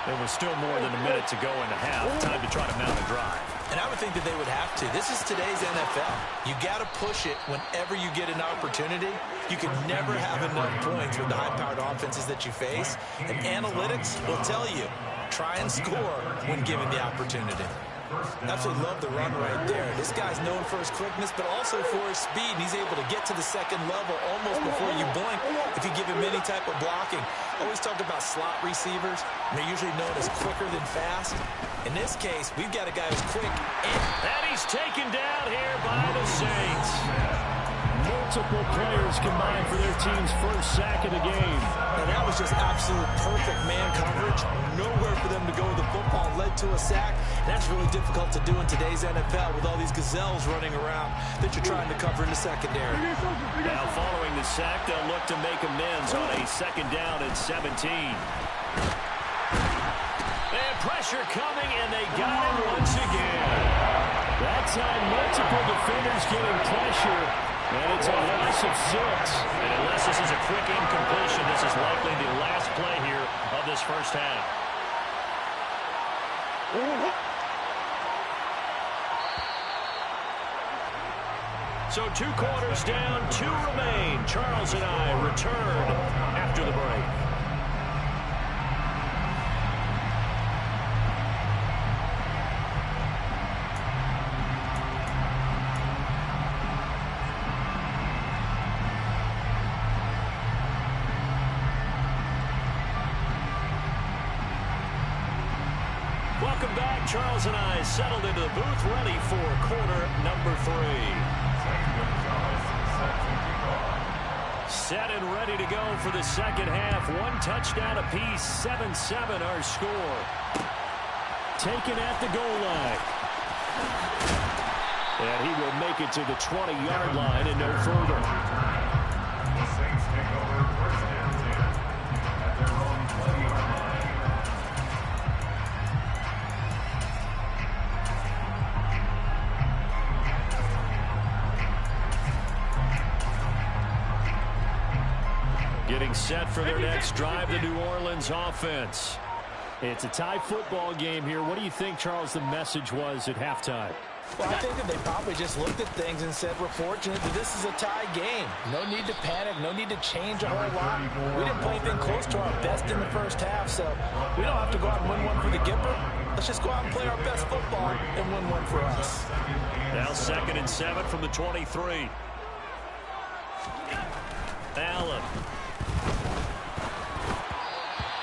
Speaker 3: There was still more than a minute to go in the half. Time to try to mount a drive.
Speaker 2: And I would think that they would have to. This is today's NFL. You got to push it whenever you get an opportunity. You can never have enough points with the high-powered offenses that you face. And analytics will tell you, try and score when given the opportunity. Absolutely love the run right there. This guy's known for his quickness, but also for his speed. And he's able to get to the second level almost before you blink if you give him any type of blocking. Always talk about slot receivers. They're usually known as quicker than fast. In this case, we've got a guy who's quick.
Speaker 3: And he's taken down here by the Saints. Multiple players combined for their team's first sack of the game.
Speaker 2: And that was just absolute perfect man coverage. Nowhere for them to go with the football led to a sack. And that's really difficult to do in today's NFL with all these gazelles running around that you're trying to cover in the secondary.
Speaker 3: Now following the sack, they'll look to make amends on a second down at 17. And pressure coming, and they got him once again. That time, multiple defenders getting pressure, and it's a loss of 6. And unless this is a quick incompletion, this is likely the last play here of this first half. So 2 quarters down, 2 remain. Charles and I return after the break. Welcome back. Charles and I settled into the booth, ready for quarter number 3. Set and ready to go for the second half. One touchdown apiece, 7-7 our score. Taken at the goal line. And he will make it to the 20-yard line and no further.
Speaker 4: The Saints take over first and 10 at their own 20-yard line.
Speaker 3: Getting set for their next drive, the New Orleans offense. It's a tie football game here. What do you think, Charles, the message was at halftime?
Speaker 2: Well, I think that they probably just looked at things and said, we're fortunate that this is a tie game. No need to panic. No need to change a whole lot. We didn't play anything close to our best in the first half, so we don't have to go out and win one for the Gipper. Let's just go out and play our best football and win one for us.
Speaker 3: Now 2nd and 7 from the 23. Allen.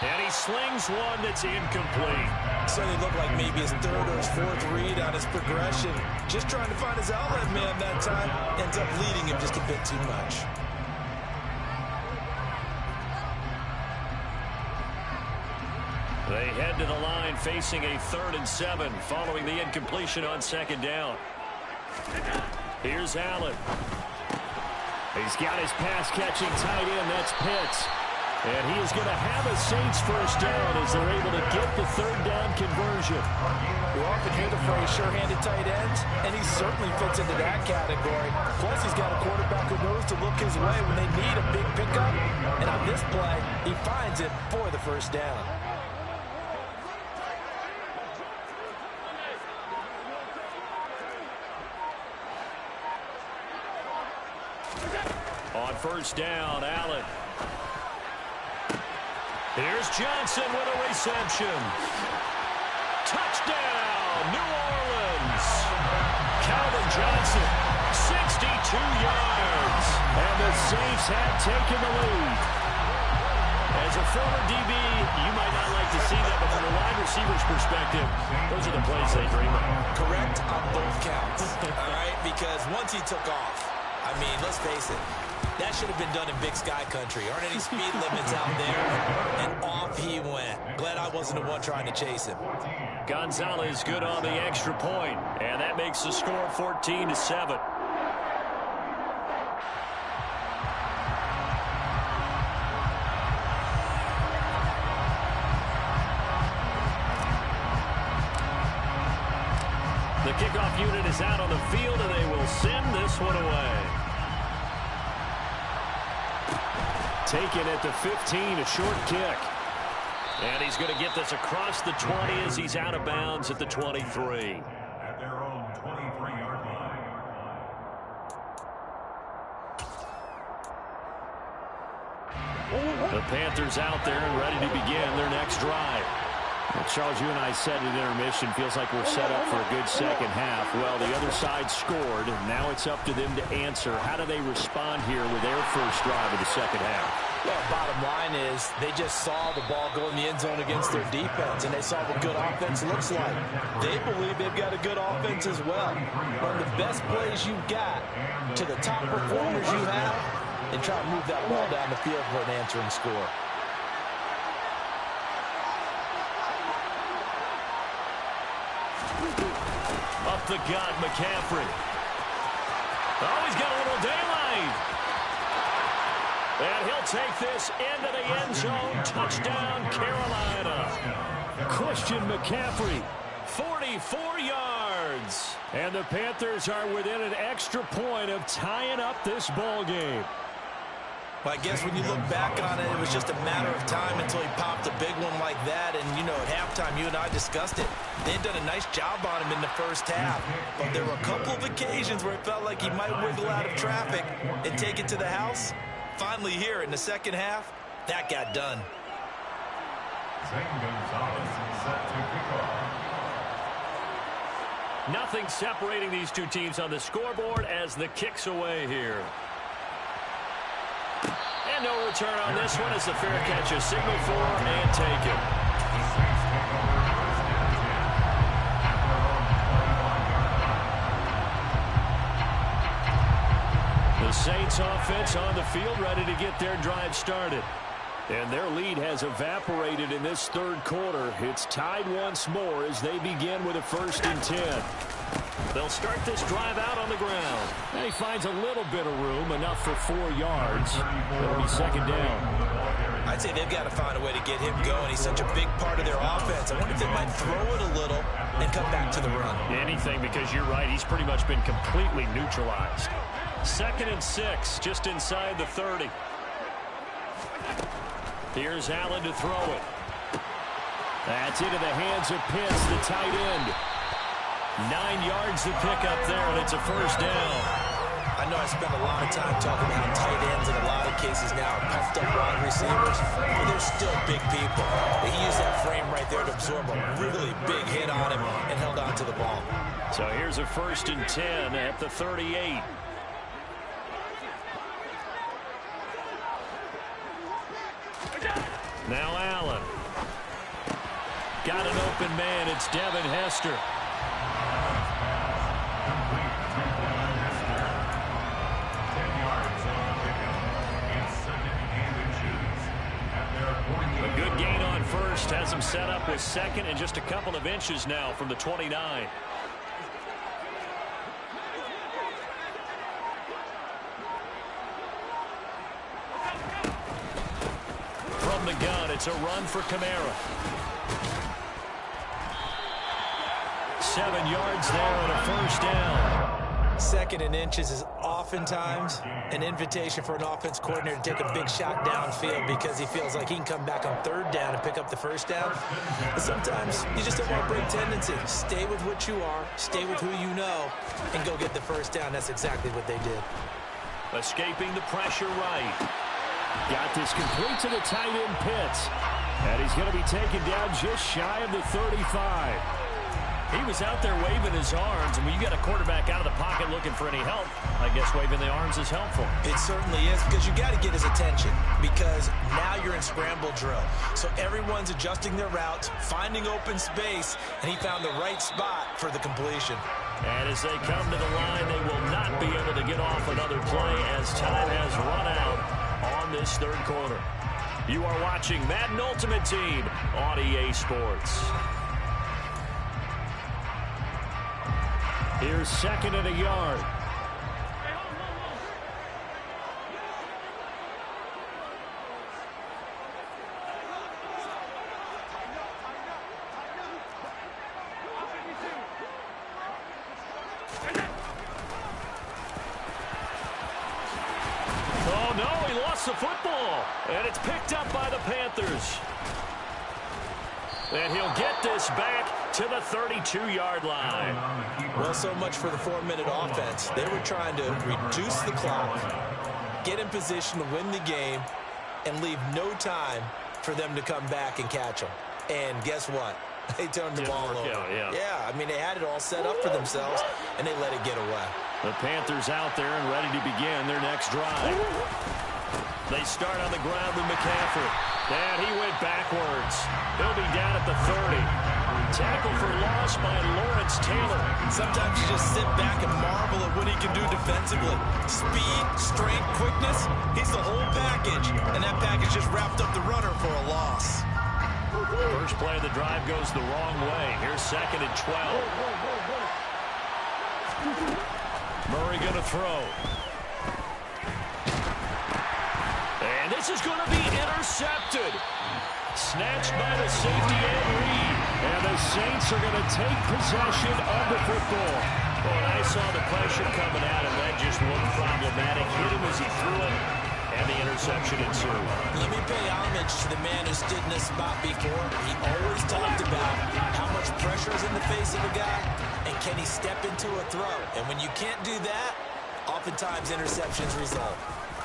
Speaker 3: And he slings one that's incomplete.
Speaker 2: Certainly looked like maybe his 3rd or his 4th read on his progression. Just trying to find his outlet man that time. Ends up leading him just a bit too much.
Speaker 3: They head to the line facing a 3rd and 7 following the incompletion on 2nd down. Here's Allen. He's got his pass-catching tight end. That's Pitts. And he is going to have a Saints first down as they're able to get the 3rd down conversion.
Speaker 2: We often hear the phrase sure-handed tight ends, and he certainly fits into that category. Plus, he's got a quarterback who knows to look his way when they need a big pickup. And on this play, he finds it for the first down.
Speaker 3: On first down, Allen. Here's Johnson with a reception. Touchdown, New Orleans. Calvin Johnson, 62 yards. And the Saints have taken the lead. As a former DB, you might not like to see that, but from a wide receiver's perspective, those are the plays they dream of.
Speaker 2: Correct on both counts, all right? Because once he took off, I mean, let's face it, that should have been done in Big Sky Country. Aren't any speed limits out there? And off he went. Glad I wasn't the one trying to chase him.
Speaker 3: Gonzalez good on the extra point, and that makes the score 14-7. The kickoff unit is out on the field, and they will send this one away. Taken at the 15, a short kick. And he's going to get this across the 20 as he's out of bounds at the 23.
Speaker 4: At their own 23-yard line.
Speaker 3: The Panthers out there and ready to begin their next drive. Well, Charles, you and I said at intermission, feels like we're set up for a good second half. Well, the other side scored. Now it's up to them to answer. How do they respond here with their first drive of the second half?
Speaker 2: Well, bottom line is they just saw the ball go in the end zone against their defense, and they saw what good offense looks like. They believe they've got a good offense as well. Run the best plays you've got to the top performers you have, and try to move that ball down the field for an answering score.
Speaker 3: Up the gut, McCaffrey. Oh, he's got a little daylight. And he'll take this into the end zone. Touchdown, Carolina. Christian McCaffrey, 44 yards. And the Panthers are within an extra point of tying up this ball game.
Speaker 2: Well, I guess when you look back on it, it was just a matter of time until he popped a big one like that. And, you know, at halftime, you and I discussed it. They had done a nice job on him in the first half. But there were a couple of occasions where it felt like he might wiggle out of traffic and take it to the house. Finally here in the second half, that got done.
Speaker 4: Zane Gonzalez set to kick off.
Speaker 3: Nothing separating these two teams on the scoreboard as the kick's away here. And no return on this one as the fair catch is signaled for and taken. The The Saints offense on the field, ready to get their drive started. And their lead has evaporated in this third quarter. It's tied once more as they begin with a 1st and 10. They'll start this drive out on the ground. And he finds a little bit of room, enough for 4 yards. It'll be 2nd down.
Speaker 2: I'd say they've got to find a way to get him going. He's such a big part of their offense. I wonder if they might throw it a little and come back to the run.
Speaker 3: Anything, because you're right. He's pretty much been completely neutralized. 2nd and 6, just inside the 30. Here's Allen to throw it. That's into the hands of Pitts, the tight end. 9 yards to pick up there, and it's a 1st down.
Speaker 2: I know I spend a lot of time talking about tight ends in a lot of cases now, puffed up wide receivers, but they're still big people. He used that frame right there to absorb a really big hit on him and held on to the ball.
Speaker 3: So here's a 1st and 10 at the 38. Now Allen. Got an open man. It's Devin Hester. A good gain on 1st. Has him set up with 2nd and just a couple of inches now from the 29. From the gun, it's a run for Kamara. 7 yards there and a 1st down.
Speaker 2: 2nd and inches is oftentimes an invitation for an offense coordinator to take a big shot downfield because he feels like he can come back on 3rd down and pick up the 1st down. But sometimes you just don't want to break tendency. Stay with what you are, stay with who you know, and go get the 1st down. That's exactly what they did.
Speaker 3: Escaping the pressure right. Got this complete to the tight end Pitts. And he's going to be taken down just shy of the 35. He was out there waving his arms, and when you got a quarterback out of the pocket looking for any help, I guess waving the arms is helpful.
Speaker 2: It certainly is, because you got to get his attention, because now you're in scramble drill. So everyone's adjusting their routes, finding open space, and he found the right spot for the completion.
Speaker 3: And as they come to the line, they will not be able to get off another play as time has run out on this third quarter. You are watching Madden Ultimate Team on EA Sports. Here's 2nd and a yard. Oh, no, he lost the football. And it's picked up by the Panthers. And he'll get this back to the 32-yard line.
Speaker 2: Well, so much for the 4-minute offense. They were trying to reduce the clock, get in position to win the game, and leave no time for them to come back and catch them. And guess what? They turned the ball over. Yeah, I mean, they had it all set up for themselves, and they let it get away.
Speaker 3: The Panthers out there and ready to begin their next drive. They start on the ground with McCaffrey. And he went backwards. He'll be down at the 30. Tackle for loss by Lawrence Taylor.
Speaker 2: Sometimes you just sit back and marvel at what he can do defensively. Speed, strength, quickness, he's the whole package. And that package just wrapped up the runner for a loss.
Speaker 3: First play of the drive goes the wrong way. Here's 2nd and 12. Murray going to throw. And this is going to be intercepted. Snatched by the safety Ed Reed. And the Saints are going to take possession of the football. Well, and I saw the pressure coming at him. That just looked problematic. Hit him as he threw it. And the interception ensued.
Speaker 2: Let me pay homage to the man who stood in this spot before. He always talked about how much pressure is in the face of a guy, and can he step into a throw. And when you can't do that, oftentimes interceptions result.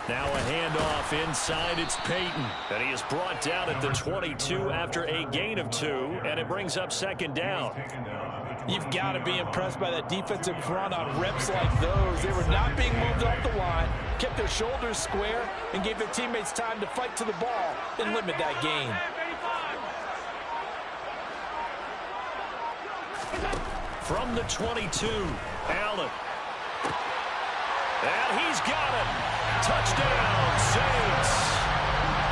Speaker 3: Now a handoff inside. It's Peyton. And he is brought down at the 22 after a gain of 2. And it brings up 2nd down.
Speaker 2: You've got to be impressed by that defensive front on reps like those. They were not being moved off the line, kept their shoulders square, and gave their teammates time to fight to the ball and limit that gain.
Speaker 3: From the 22, Allen.
Speaker 1: And he's got it. Touchdown, Saints.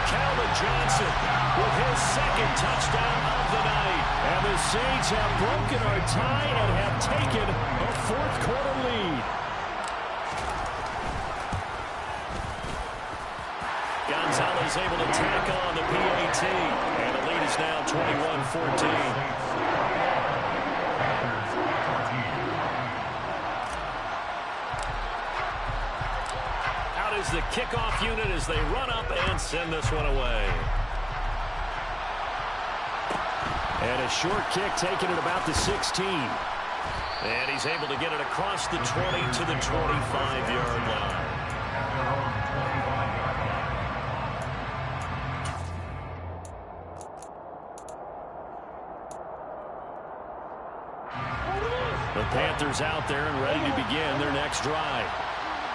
Speaker 1: Calvin Johnson with his second touchdown of the night. And the Saints have broken our tie and have taken a fourth-quarter lead. Gonzalez able to tack on the PAT. And the lead is now 21-14. Is the kickoff unit as they run up and send this one away.
Speaker 3: And a short kick taken at about the 16.
Speaker 1: And he's able to get it across the 20 to the 25-yard line. The Panthers out there and ready to begin their next drive.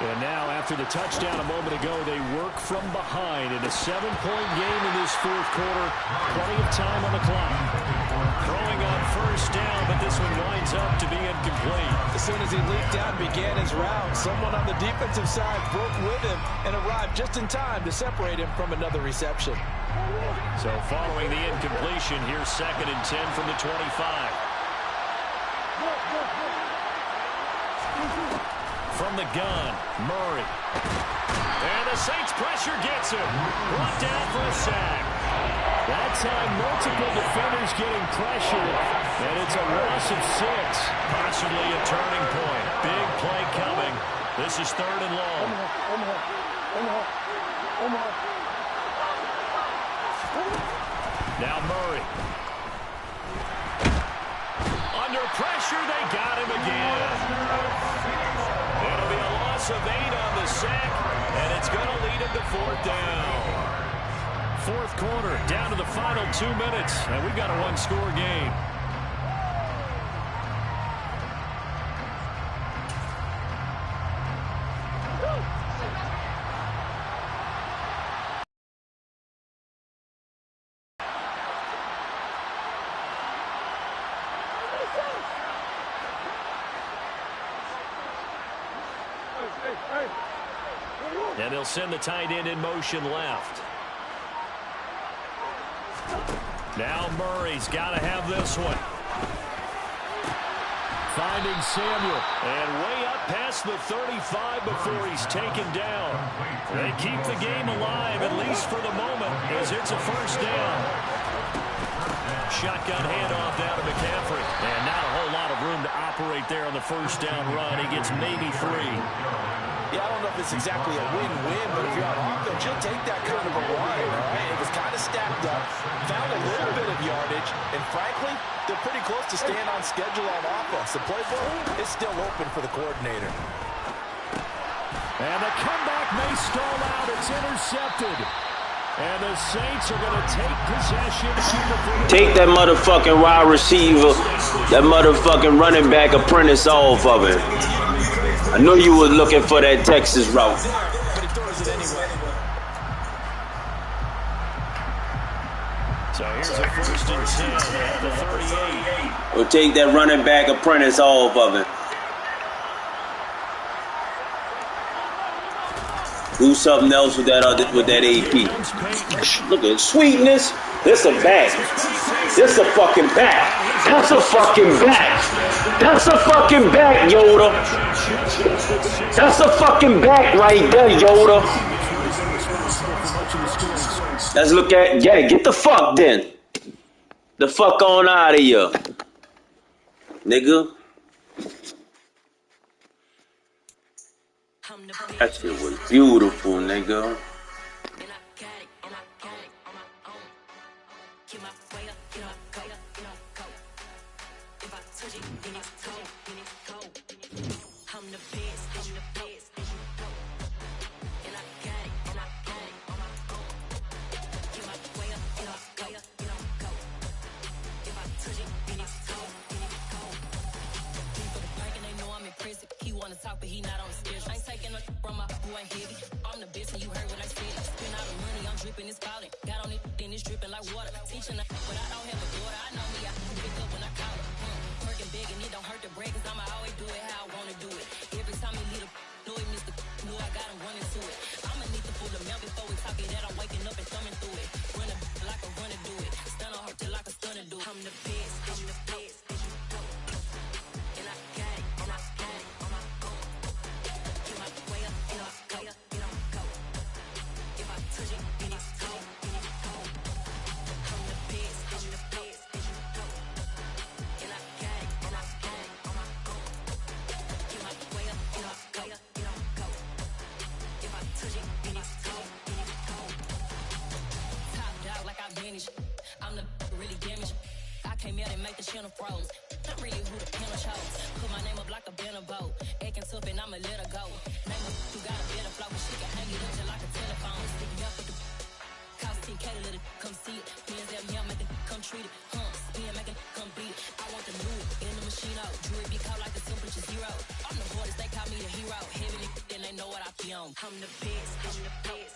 Speaker 3: And now, after the touchdown a moment ago, they work from behind in a 7-point game in this fourth quarter. Plenty of time on the clock.
Speaker 1: Throwing on first down, but this one winds up to be incomplete.
Speaker 2: As soon as he leaped out and began his route, someone on the defensive side broke with him and arrived just in time to separate him from another reception.
Speaker 1: So following the incompletion, here's 2nd and 10 from the 25. From the gun, Murray. And the Saints pressure gets him. Brought down for a sack.
Speaker 3: That time, multiple defenders getting pressured, and it's a loss of 6.
Speaker 1: Possibly a turning point. Big play coming. This is 3rd and long. Now Murray. Under pressure, they got him again. It'll be a loss of 8 on the sack, and it's going to lead him to 4th down. Fourth quarter, down to the final 2 minutes, and we've got a one-score game. And they'll send the tight end in motion left. Now Murray's got to have this one.
Speaker 3: Finding Samuel.
Speaker 1: And way up past the 35 before he's taken down. They keep the game alive, at least for the moment, as it's a first down. Shotgun handoff down to McCaffrey. And not a whole lot of room to operate there on the first down run. He gets maybe 3.
Speaker 2: Yeah, I don't know if it's exactly a win-win, but if you're on offense, you'll take that kind of a run, all right? It was kind of stacked up, found a little bit of yardage, and frankly, they're pretty close to staying on schedule on offense. The playbook is still open for the coordinator.
Speaker 3: And the comeback may stall out. It's intercepted. And the Saints are going to take possession.
Speaker 5: Take that motherfucking wide receiver, that motherfucking running back apprentice off of him. I know you were looking for that Texas route.
Speaker 2: But he throws it anyway.
Speaker 1: So here's a 1st and 10 at the 38.
Speaker 5: We'll take that running back apprentice off of him. Do something else with that AP. Look at sweetness. This a back. This a fucking back. That's a fucking back. That's a fucking back, Yoda. That's a fucking back right there, Yoda. Let's look at, yeah, get the fuck then. The fuck on out of here, nigga. That shit was beautiful, nigga.
Speaker 6: Big and it don't hurt to break, cause I'ma always do it how I wanna do it. Every time he lead a know he missed the I manage. I'm the really damaged. I came out and make the channel froze. I'm really who the panel chose. Put my name up like a banner boat. Acting tough and I'ma let her go. Name her who got a better flow, but she can hang it up just like a telephone. Sticking up with the cost 10K to let it come see it. Hands at me, I make it come treat it. Spin, make it come beat it. I want the new in the machine out. Jewelry be caught like the temperature zero. I'm the hardest, they call me the hero. Heavy, then they know what I be on. I'm the best, I'm the best.